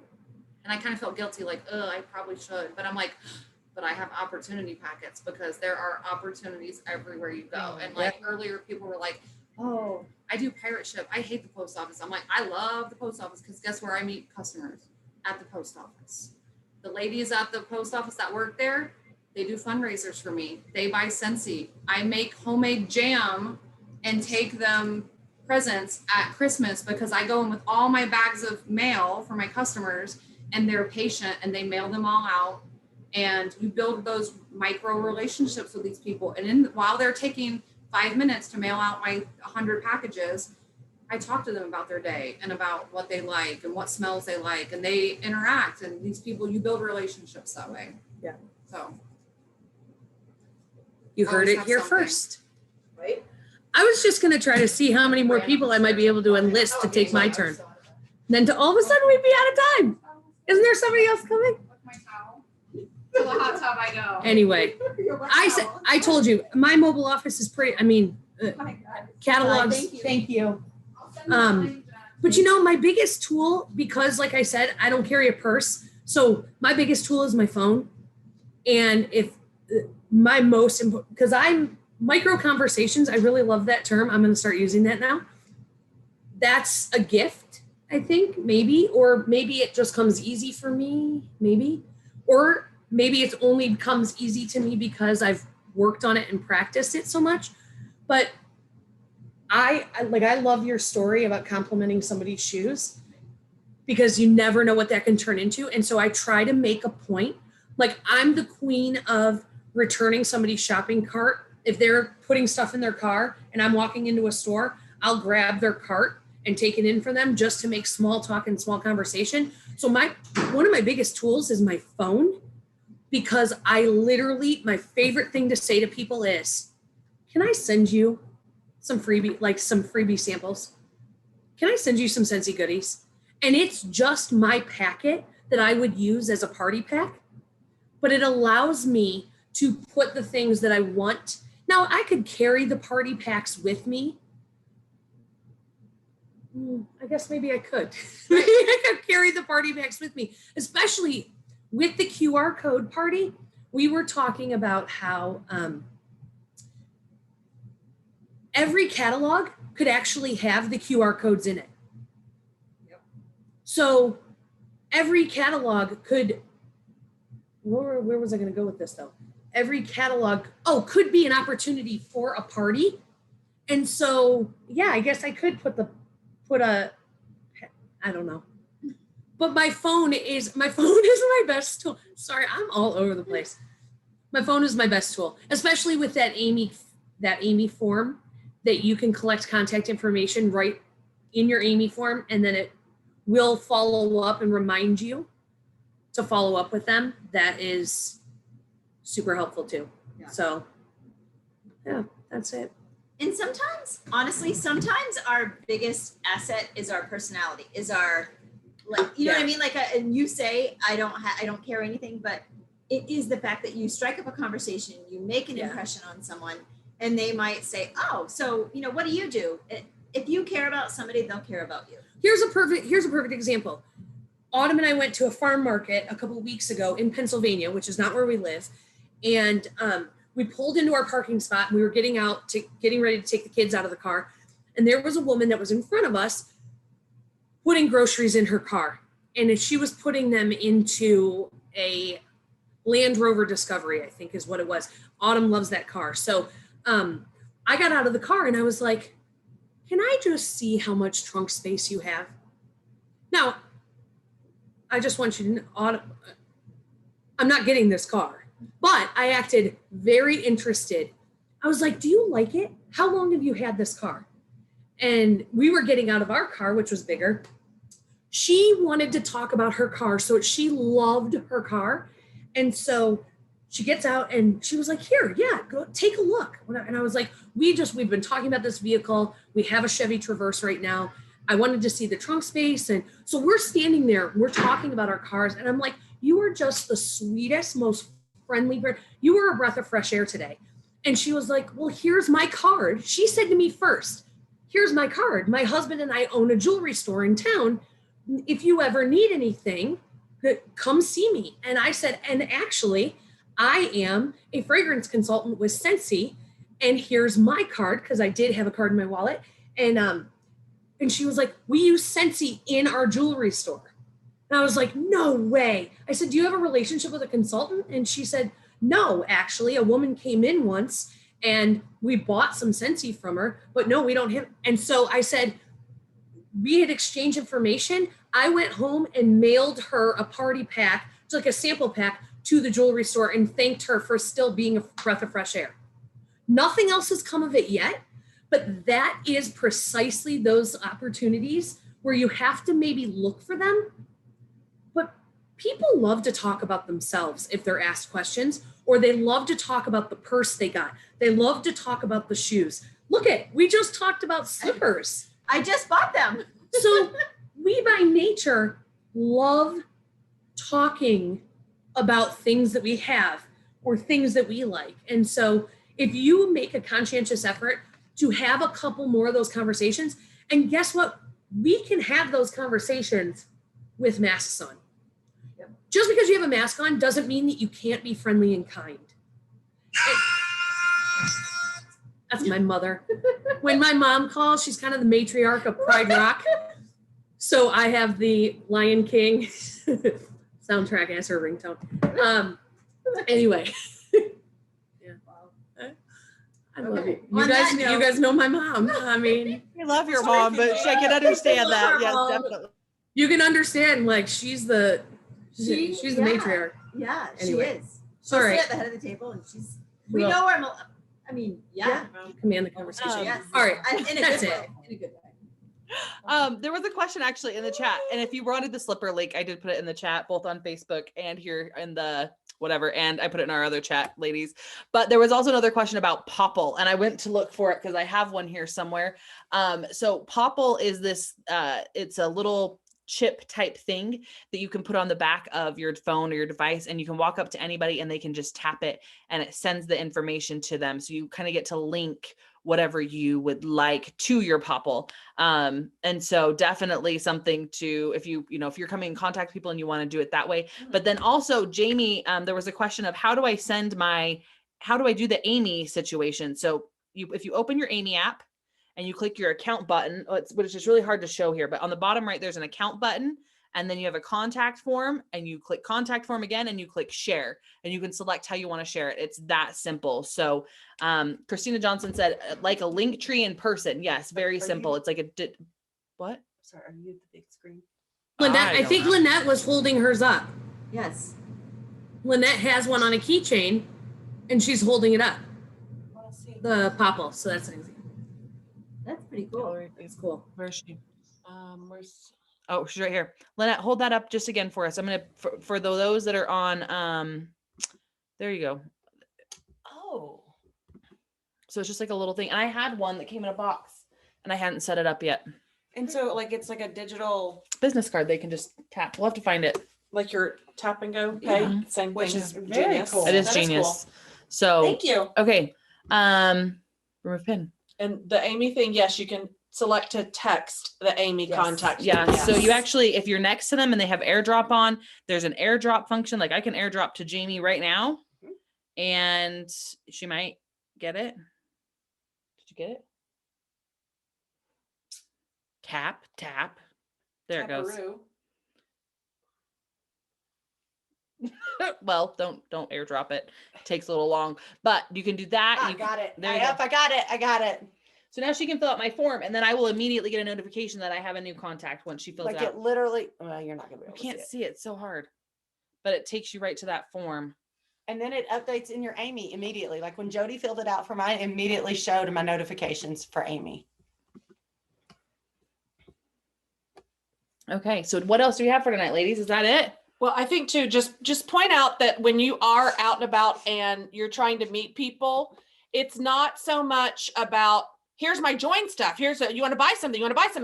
And I kind of felt guilty, like, I probably should. But I'm like, but I have opportunity packets because there are opportunities everywhere you go. And like earlier, people were like, oh, I do pirate ship. I hate the post office. I'm like, I love the post office because guess where I meet customers? At the post office. The ladies at the post office that work there, they do fundraisers for me. They buy Scentsy. I make homemade jam and take them presents at Christmas because I go in with all my bags of mail for my customers and they're patient and they mail them all out. And you build those micro relationships with these people. And while they're taking 5 minutes to mail out my 100 packages, I talk to them about their day and about what they like and what smells they like. And they interact. And these people, you build relationships that way. Yeah. So. You heard Always it have here something. first. Right? I was just going to try to see how many more people I might be able to enlist to take my turn. Then to all of a sudden we'd be out of time. Isn't there somebody else coming? With my towel. To the hot tub I go. Anyway, I told you my mobile office is pretty. I mean, catalogs. Thank you. I'll send you the link, Jen. But you know, my biggest tool, because like I said, I don't carry a purse. So my biggest tool is my phone. And if my most important, because I'm micro conversations, I really love that term. I'm going to start using that now. That's a gift, I think, maybe, or maybe it just comes easy for me, maybe, or maybe it only becomes easy to me because I've worked on it and practiced it so much. But I love your story about complimenting somebody's shoes because you never know what that can turn into. And so I try to make a point, like I'm the queen of returning somebody's shopping cart. If they're putting stuff in their car and I'm walking into a store, I'll grab their cart and take it in for them just to make small talk and small conversation. So one of my biggest tools is my phone, because I literally, my favorite thing to say to people is, can I send you some freebie samples? can I send you some Scentsy goodies? And it's just my packet that I would use as a party pack, but it allows me to put the things that I want. Now, I could carry the party packs with me. I guess maybe I could. Maybe I could carry the party packs with me, especially with the QR code party. We were talking about how every catalog could actually have the QR codes in it. Yep. So every catalog could, where was I going to go with this though? Every catalog, could be an opportunity for a party. And so, yeah, I guess I could put I don't know. But my phone is my best tool. Sorry, I'm all over the place. My phone is my best tool, especially with that Amy form that you can collect contact information right in your Amy form, and then it will follow up and remind you to follow up with them. That is super helpful too. Yeah. So yeah, that's it. And sometimes, honestly, sometimes our biggest asset is our personality, is our, like, you know what I mean? Like, and you say, I don't care anything, but it is the fact that you strike up a conversation, you make an impression on someone, and they might say, oh, so, you know, what do you do? If you care about somebody, they'll care about you. Here's a perfect example. Autumn and I went to a farm market a couple of weeks ago in Pennsylvania, which is not where we live. And, we pulled into our parking spot and we were getting ready to take the kids out of the car. And there was a woman that was in front of us putting groceries in her car. And she was putting them into a Land Rover Discovery, I think is what it was. Autumn loves that car. So I got out of the car and I was like, can I just see how much trunk space you have? Now, I just want you to know, Autumn, I'm not getting this car. But I acted very interested. I was like, do you like it? How long have you had this car? And we were getting out of our car, which was bigger. She wanted to talk about her car. So she loved her car. And so she gets out and she was like, here, yeah, go take a look. And I was like, we've been talking about this vehicle. We have a Chevy Traverse right now. I wanted to see the trunk space. And so we're standing there, we're talking about our cars. And I'm like, you are just the sweetest, most friendly bird. You were a breath of fresh air today. And she was like, well, here's my card. She said to me first, here's my card. My husband and I own a jewelry store in town. If you ever need anything, come see me. And I said, and actually, I am a fragrance consultant with Scentsy. And here's my card, because I did have a card in my wallet. And she was like, we use Scentsy in our jewelry store. And I was like, no way. I said, do you have a relationship with a consultant? And she said, no, actually, a woman came in once and we bought some Scentsy from her, but no, we don't have. And so I said, we had exchanged information. I went home and mailed her a party pack, it's like a sample pack, to the jewelry store and thanked her for still being a breath of fresh air. Nothing else has come of it yet, but that is precisely those opportunities where you have to maybe look for them. People love to talk about themselves if they're asked questions, or they love to talk about the purse they got. They love to talk about the shoes. We just talked about slippers. I just bought them. So we by nature love talking about things that we have or things that we like. And so if you make a conscientious effort to have a couple more of those conversations, and guess what? We can have those conversations with masks on. Just because you have a mask on doesn't mean that you can't be friendly and kind. That's my mother. When my mom calls, she's kind of the matriarch of Pride Rock. So I have the Lion King soundtrack as her ringtone. Anyway. Yeah. I love you. You guys know my mom. I mean, We love your mom, but I can understand that. Yes, definitely. you can understand, like, she's the matriarch. Yeah, Anyway. she is. She's All right. at the head of the table, and we Well- know her. I mean, yeah. Command the conversation. Yes. All right. In a That's good it. way. In a good way. There was a question actually in the chat, and if you wanted the slipper link, I did put it in the chat, both on Facebook and here in the whatever. And I put it in our other chat, ladies. But there was also another question about Popple, and I went to look for it because I have one here somewhere. So Popple is this, it's a little chip type thing that you can put on the back of your phone or your device, and you can walk up to anybody and they can just tap it and it sends the information to them. So you kind of get to link whatever you would like to your Popple. And so definitely something to, if you're coming in contact with people and you want to do it that way. But then also Jamie, there was a question of how do I do the Amy situation? So if you open your Amy app and you click your account button, which is really hard to show here, but on the bottom right, there's an account button, and then you have a contact form, and you click contact form again, and you click share, and you can select how you want to share it. It's that simple. So Christina Johnson said, like a link tree in person. Yes, very simple. It's like what? Sorry, are you at the big screen? Lynette, I think Lynette was holding hers up. Yes. Lynette has one on a keychain and she's holding it up. The Popple. So that's an example. That's pretty cool. It's cool. Where's she? Oh, she's right here. Lynette, hold that up just again for us. I'm going to, for those that are on, there you go. Oh, so it's just like a little thing. And I had one that came in a box and I hadn't set it up yet. And so like, it's like a digital Business card. They can just tap. We'll have to find it. Like your tap and go pay, Yeah. same which thing. is Very genius. cool. It is That genius. cool. So, Thank you. okay. Remove pin. And the Amy thing, yes, you can select to text the Amy Yes. contact. Yeah. Yes. So you actually, if you're next to them and they have AirDrop on, there's an AirDrop function. Like I can AirDrop to Jamie right now and she might get it. Did you get it? Tap. There it goes. Taparoo. Well, don't AirDrop it. It takes a little long, but you can do that. I You got it. there you go. I got it. So now she can fill out my form, and then I will immediately get a notification that I have a new contact once she fills Like it out. it literally, well, you're not gonna be You able can't to see it. see it. It's so hard, but it takes you right to that form. And then it updates in your Amy immediately. Like when Jody filled it out for mine, it immediately showed in my notifications for Amy. Okay, so what else do we have for tonight, ladies? Is that it? Well, I think too, just point out that when you are out and about and you're trying to meet people, it's not so much about here's my join stuff. You want to buy something,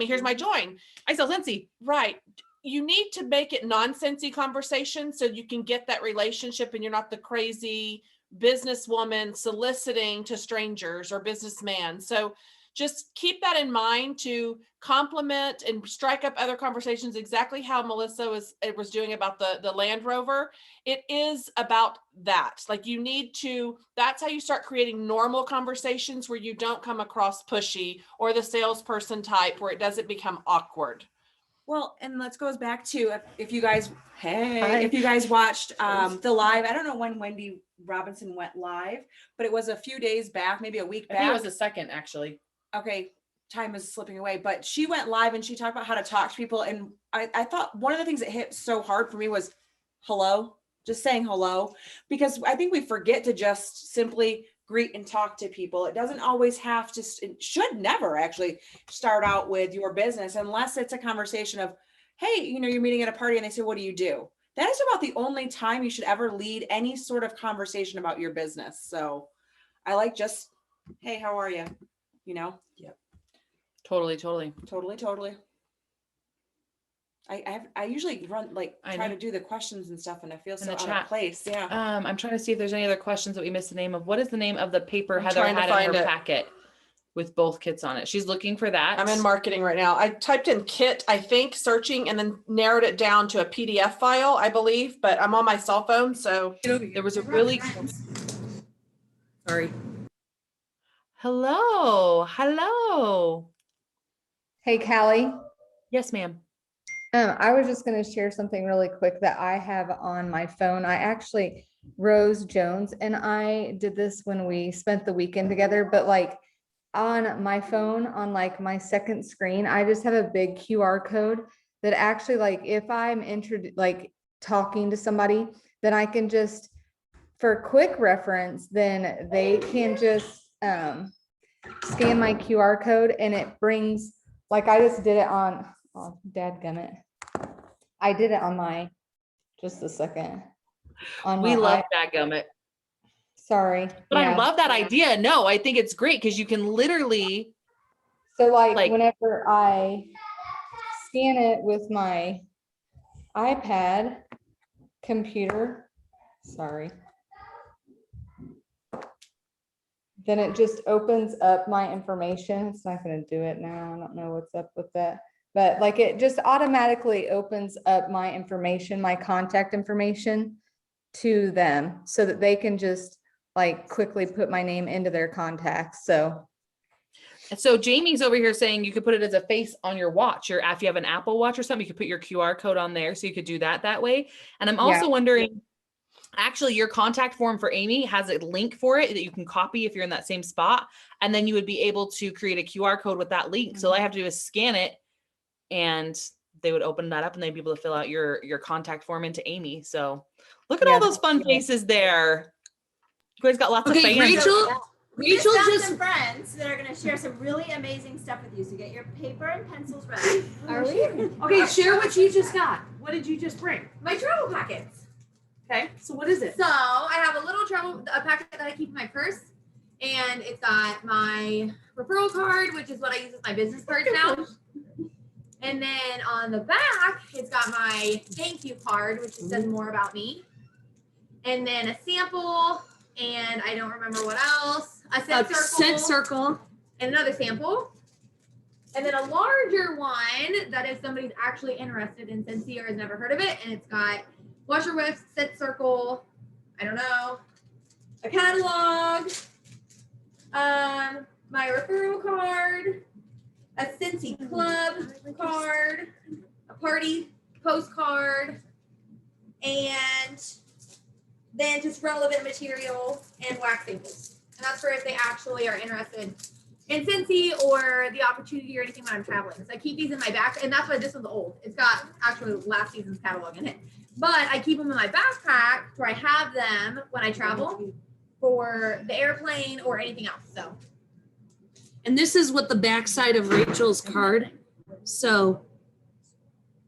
here's my join. I sell Scentsy. Right. You need to make it non-sensy conversation so you can get that relationship and you're not the crazy businesswoman soliciting to strangers or businessman. So just keep that in mind to complement and strike up other conversations exactly how Melissa was doing about the Land Rover. It is about that. Like you need to, that's how you start creating normal conversations where you don't come across pushy or the salesperson type where it doesn't become awkward. Well, and let's goes back to if you guys, Hi. if you guys watched the live, I don't know when Wendy Robinson went live, but it was a few days back, maybe a week I back. think it was the second, actually. Okay, time is slipping away, but she went live and she talked about how to talk to people. And I thought one of the things that hit so hard for me was hello, just saying hello, because I think we forget to just simply greet and talk to people. It doesn't always have to, it should never actually start out with your business unless it's a conversation of, hey, you're meeting at a party and they say, what do you do? That is about the only time you should ever lead any sort of conversation about your business. So I like just, hey, how are you? Totally. Totally. I usually run I try know. to do the questions and stuff, and I feel In so the out chat. of place. Yeah. I'm trying to see if there's any other questions that we missed the name of. What is the name of the paper I'm Heather trying to had in find her it. packet with both kits on it? She's looking for that. I'm in marketing right now. I typed in kit, I think, searching, and then narrowed it down to a PDF file, I believe, but I'm on my cell phone. So There was a really Sorry. hello. Hey, Callie. Yes, ma'am. I was just going to share something really quick that I have on my phone. Rose Jones and I did this when we spent the weekend together, but like on my phone, on like my second screen, I just have a big QR code that actually, like if I'm talking to somebody, then I can just, for quick reference, then they can just scan my QR code and it brings, like I just did it on, oh, dadgummit. I did it on just a second. on We my love Dadgummit. Sorry. But I Yeah. love that idea. No, I think it's great because you can literally So like like- whenever I scan it with my iPad computer, sorry, then it just opens up my information. It's not going to do it now. I don't know what's up with that. But like it just automatically opens up my information, my contact information to them so that they can just like quickly put my name into their contacts. So So Jamie's over here saying you could put it as a face on your watch, or if you have an Apple Watch or something, you could put your QR code on there. So you could do that way. And I'm also wondering, actually, your contact form for Amy has a link for it that you can copy if you're in that same spot. And then you would be able to create a QR code with that link. So all I have to do is scan it and they would open that up and they'd be able to fill out your contact form into Amy. So look at all those fun faces there. You guys got lots of Okay, fans. Rachel. We Rachel just found just some friends that are going to share some really amazing stuff with you. So get your paper and pencils ready. Are we? okay. Share what you just got. What did you just bring? My travel packets. Okay, so what is it? So I have a little a packet that I keep in my purse, and it's got my referral card, which is what I use as my business card now. And then on the back, it's got my thank you card, which says more about me. And then a sample, and I don't remember what else. A scent circle. And another sample. And then a larger one that if somebody's actually interested in Scentsy or has never heard of it, and it's got washer whisk, scent circle, I don't know, a catalog, my referral card, a Scentsy club card, a party postcard, and then just relevant material and wax samples. And that's for if they actually are interested in Scentsy or the opportunity or anything when I'm traveling. So I keep these in my back, and that's why this one's old. It's got actually last season's catalog in it. But I keep them in my backpack where I have them when I travel for the airplane or anything else. So. And this is what the backside of Rachel's card. So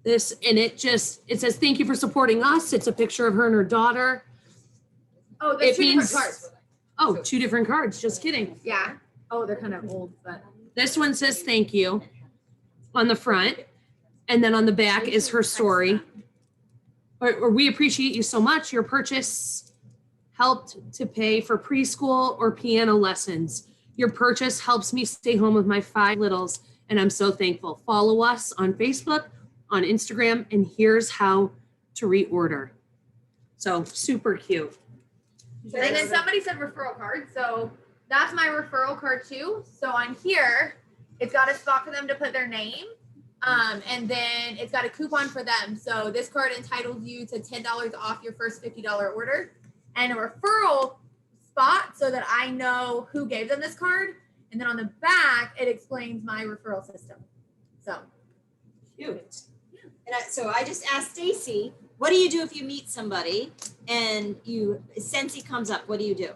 this, and it says, thank you for supporting us. It's a picture of her and her daughter. Oh, there's It two means- different cards. Oh, 2 different cards. Just kidding. Yeah. Oh, they're kind of old, but. This one says thank you on the front. And then on the back is her story. Or we appreciate you so much. Your purchase helped to pay for preschool or piano lessons. Your purchase helps me stay home with my 5 littles, and I'm so thankful. Follow us on Facebook, on Instagram, and here's how to reorder. So super cute. And then somebody said referral card. So that's my referral card too. So on here, it's got a spot for them to put their name. And then it's got a coupon for them. So this card entitles you to $10 off your first $50 order and a referral spot so that I know who gave them this card. And then on the back, it explains my referral system. So Cute. And so I just asked Stacy, what do you do if you meet somebody and Scentsy comes up? What do you do?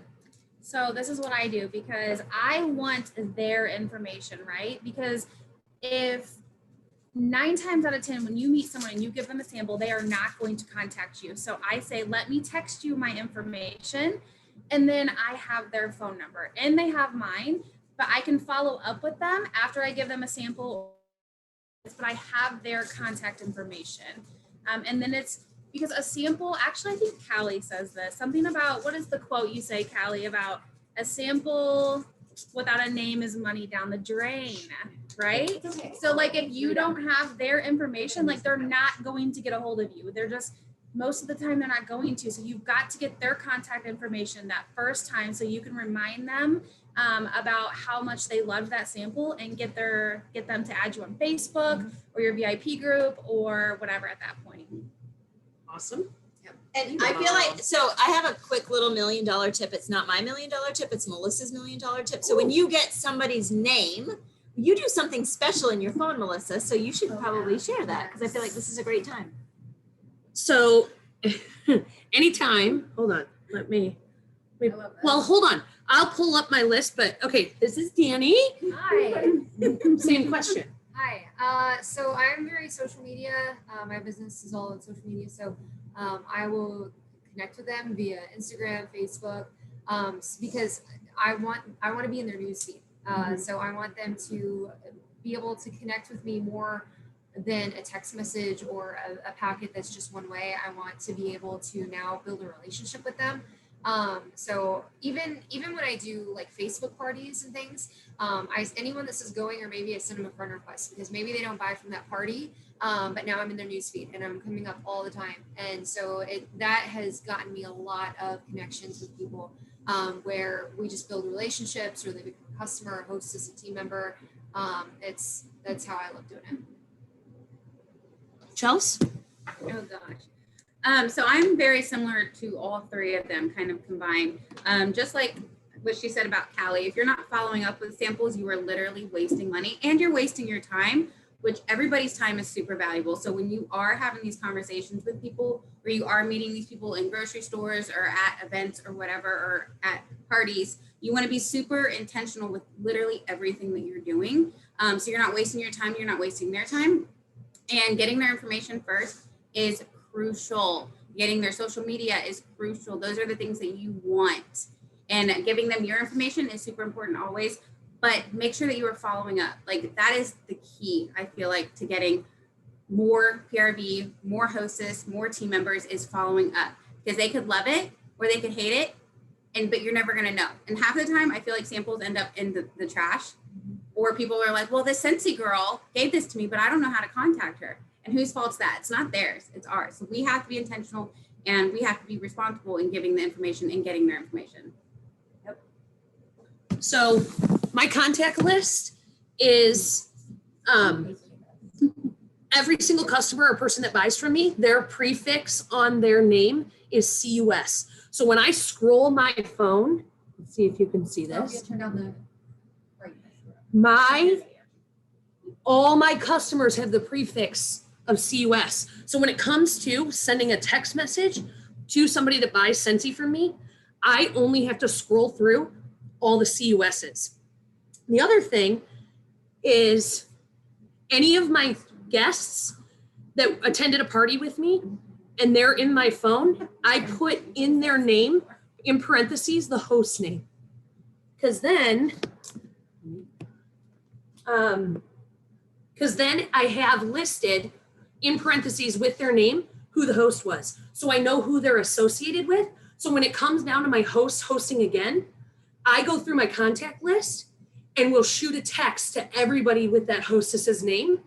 So this is what I do because I want their information, right? Because if 9 times out of 10, when you meet someone and you give them a sample, they are not going to contact you. So I say, let me text you my information. And then I have their phone number and they have mine, but I can follow up with them after I give them a sample, but I have their contact information. And then it's because a sample, actually, I think Callie says this, something about, what is the quote you say, Callie, about a sample without a name is money down the drain, right? So like if you don't have their information, like they're not going to get a hold of you. They're just, most of the time they're not going to. So you've got to get their contact information that first time so you can remind them about how much they loved that sample and get them to add you on Facebook or your VIP group or whatever at that point. Awesome. And I feel like, so I have a quick little $1 million tip. It's not my $1 million tip. It's Melissa's $1 million tip. So when you get somebody's name, you do something special in your phone, Melissa. So you should probably share that because I feel like this is a great time. So anytime, hold on, well, hold on. I'll pull up my list, but okay, this is Danny. Hi. Same question. Hi. So I'm very social media. My business is all on social media. So I will connect with them via Instagram, Facebook, because I want to be in their newsfeed. So I want them to be able to connect with me more than a text message or a packet that's just one way. I want to be able to now build a relationship with them. So even when I do like Facebook parties and things, anyone that says going, or maybe I send them a friend request because maybe they don't buy from that party, but now I'm in their newsfeed and I'm coming up all the time. And so that has gotten me a lot of connections with people, where we just build relationships, or they become a customer, a hostess, a team member. That's how I love doing it. Chelsea? Oh gosh. So I'm very similar to all three of them kind of combined. Just like what she said about Callie, if you're not following up with samples, you are literally wasting money and you're wasting your time, which everybody's time is super valuable. So when you are having these conversations with people, or you are meeting these people in grocery stores or at events or whatever, or at parties, you want to be super intentional with literally everything that you're doing. So you're not wasting your time, you're not wasting their time. And getting their information first is crucial. Getting their social media is crucial. Those are the things that you want. And giving them your information is super important always, but make sure that you are following up. Like that is the key, I feel like, to getting more PRV, more hostess, more team members, is following up, because they could love it or they could hate it, but you're never gonna know. And half the time I feel like samples end up in the trash, or people are like, well, this Scentsy girl gave this to me, but I don't know how to contact her. And whose fault's that? It's not theirs, it's ours. So we have to be intentional and we have to be responsible in giving the information and getting their information. So my contact list is every single customer or person that buys from me, their prefix on their name is CUS. So when I scroll my phone, let's see if you can see this. Turn down the All my customers have the prefix of CUS. So when it comes to sending a text message to somebody that buys Scentsy from me, I only have to scroll through all the CUSs. The other thing is any of my guests that attended a party with me and they're in my phone, I put in their name, in parentheses, the host name. Because then I have listed in parentheses with their name who the host was. So I know who they're associated with. So when it comes down to my host hosting again, I go through my contact list and will shoot a text to everybody with that hostess's name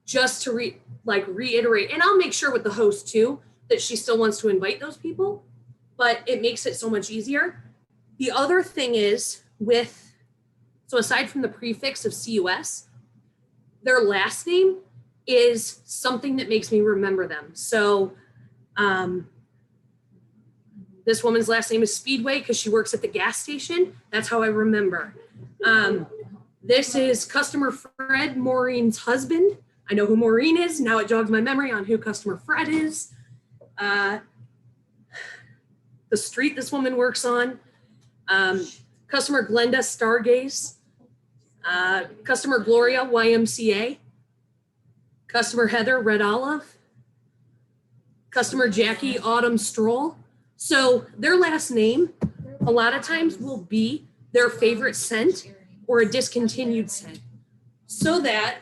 just to reiterate. And I'll make sure with the host too that she still wants to invite those people, but it makes it so much easier. The other thing is so aside from the prefix of CUS, their last name is something that makes me remember them. So this woman's last name is Speedway because she works at the gas station. That's how I remember. This is customer Fred, Maureen's husband. I know who Maureen is. Now it jogs my memory on who customer Fred is. The street this woman works on. Customer Glenda, Stargaze. Customer Gloria, YMCA. Customer Heather, Red Olive. Customer Jackie, Autumn Stroll. So their last name a lot of times will be their favorite scent or a discontinued scent, so that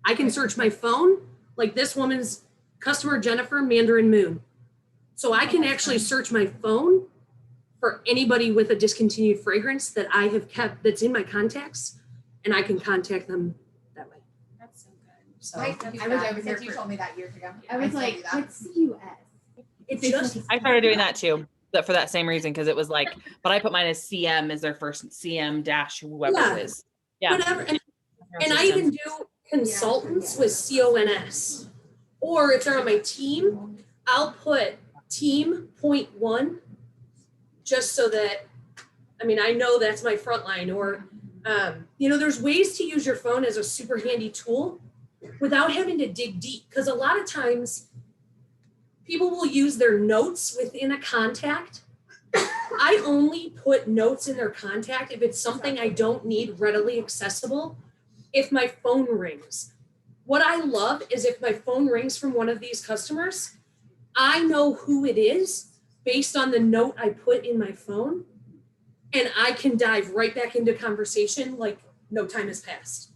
I can search my phone, like this woman's customer Jennifer, Mandarin Moon. So I can actually search my phone for anybody with a discontinued fragrance that I have kept that's in my contacts, and I can contact them that way. That's so good. So I was over here. You told me that years ago. I was like, what's CUS? it's just I started doing that too, but for that same reason, because it was like, but I put mine as CM as their first CM dash whoever Yeah. it is. Yeah. whatever. And I even do consultants with CONS. Or if they're on my team, I'll put team 0.1 just so that, I know that's my front line. Or, there's ways to use your phone as a super handy tool without having to dig deep. Because a lot of times people will use their notes within a contact. I only put notes in their contact if it's something I don't need readily accessible. If my phone rings, What I love is if my phone rings from one of these customers, I know who it is based on the note I put in my phone, and I can dive right back into conversation like no time has passed.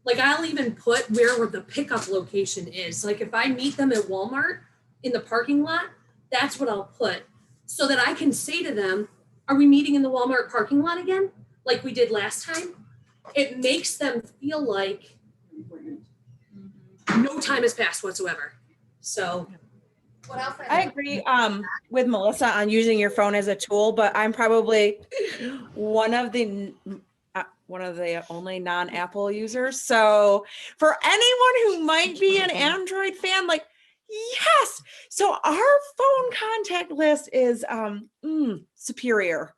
Like I'll even put where the pickup location is. Like if I meet them at Walmart in the parking lot, that's what I'll put so that I can say to them, are we meeting in the Walmart parking lot again? Like we did last time? It makes them feel like no time has passed whatsoever. So What else? I agree with Melissa on using your phone as a tool, but I'm probably one of the only non-Apple users. So for anyone who might be an Android fan, like yes. So our phone contact list is superior.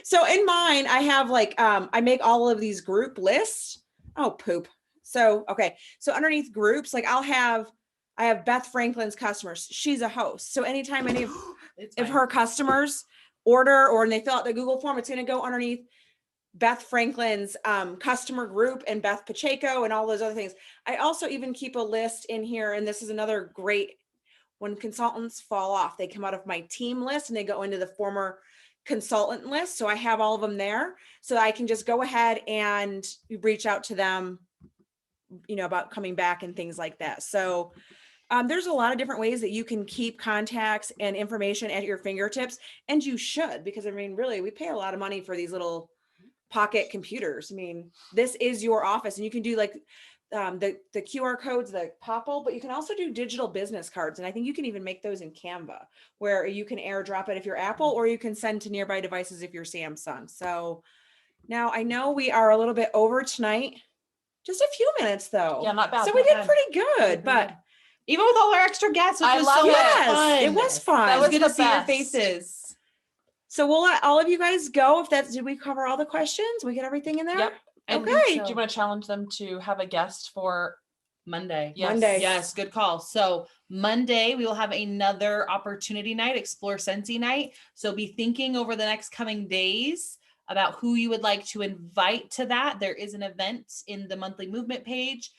So in mine, I have like I make all of these group lists. Oh poop. So okay. So underneath groups, like I have Beth Franklin's customers. She's a host. So anytime any of her customers order or when they fill out the Google form, it's going to go underneath Beth Franklin's customer group and Beth Pacheco and all those other things. I also even keep a list in here, and this is another great, when consultants fall off, they come out of my team list and they go into the former consultant list. So I have all of them there so I can just go ahead and reach out to them, you know, about coming back and things like that. So there's a lot of different ways that you can keep contacts and information at your fingertips, and you should, because I mean, really, we pay a lot of money for these little pocket computers. I mean, this is your office, and you can do like the QR codes that popple, but you can also do digital business cards. And I think you can even make those in Canva where you can airdrop it if you're Apple, or you can send to nearby devices if you're Samsung. So now I know we are a little bit over tonight, just a few minutes though. Yeah, not bad. So we did pretty good, but Even with all our extra guests, which I was love so it. much yes, fun. it was fun. That It was was good to the see your best. faces. So we'll let all of you guys go. If that's, did we cover all the questions? We get everything in there? Yep. And Okay. do you want to challenge them to have a guest for Monday. Yes. Monday. Yes, good call. So Monday we will have another opportunity night, Explore Scentsy night. So be thinking over the next coming days about who you would like to invite to that. There is an event in the monthly movement page.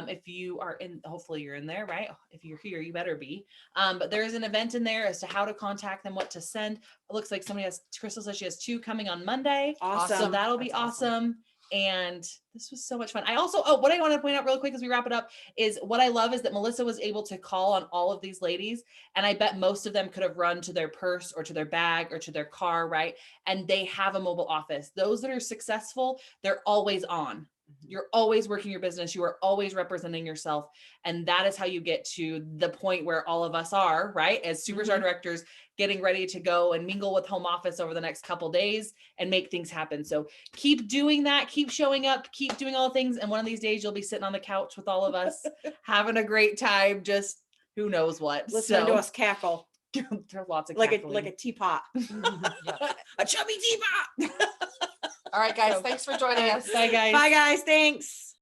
If you are in, hopefully you're in there, right? If you're here, you better be. But there is an event in there as to how to contact them, what to send. It looks like somebody has, Crystal says she has 2 coming on Monday. Awesome. So that'll be That's awesome. And this was so much fun. I also, what I want to point out real quick as we wrap it up is what I love is that Melissa was able to call on all of these ladies. And I bet most of them could have run to their purse or to their bag or to their car, right? And they have a mobile office. Those that are successful, they're always on. You're always working your business. You are always representing yourself. And that is how you get to the point where all of us are, right? As superstar directors, getting ready to go and mingle with home office over the next couple days and make things happen. So keep doing that. Keep showing up. Keep doing all the things. And one of these days you'll be sitting on the couch with all of us, having a great time. Just who knows what. Listening to us cackle. There's lots of Like cackling. a teapot. A chubby teapot. All right, guys. Thanks for joining us. Bye, guys. Bye guys. Thanks.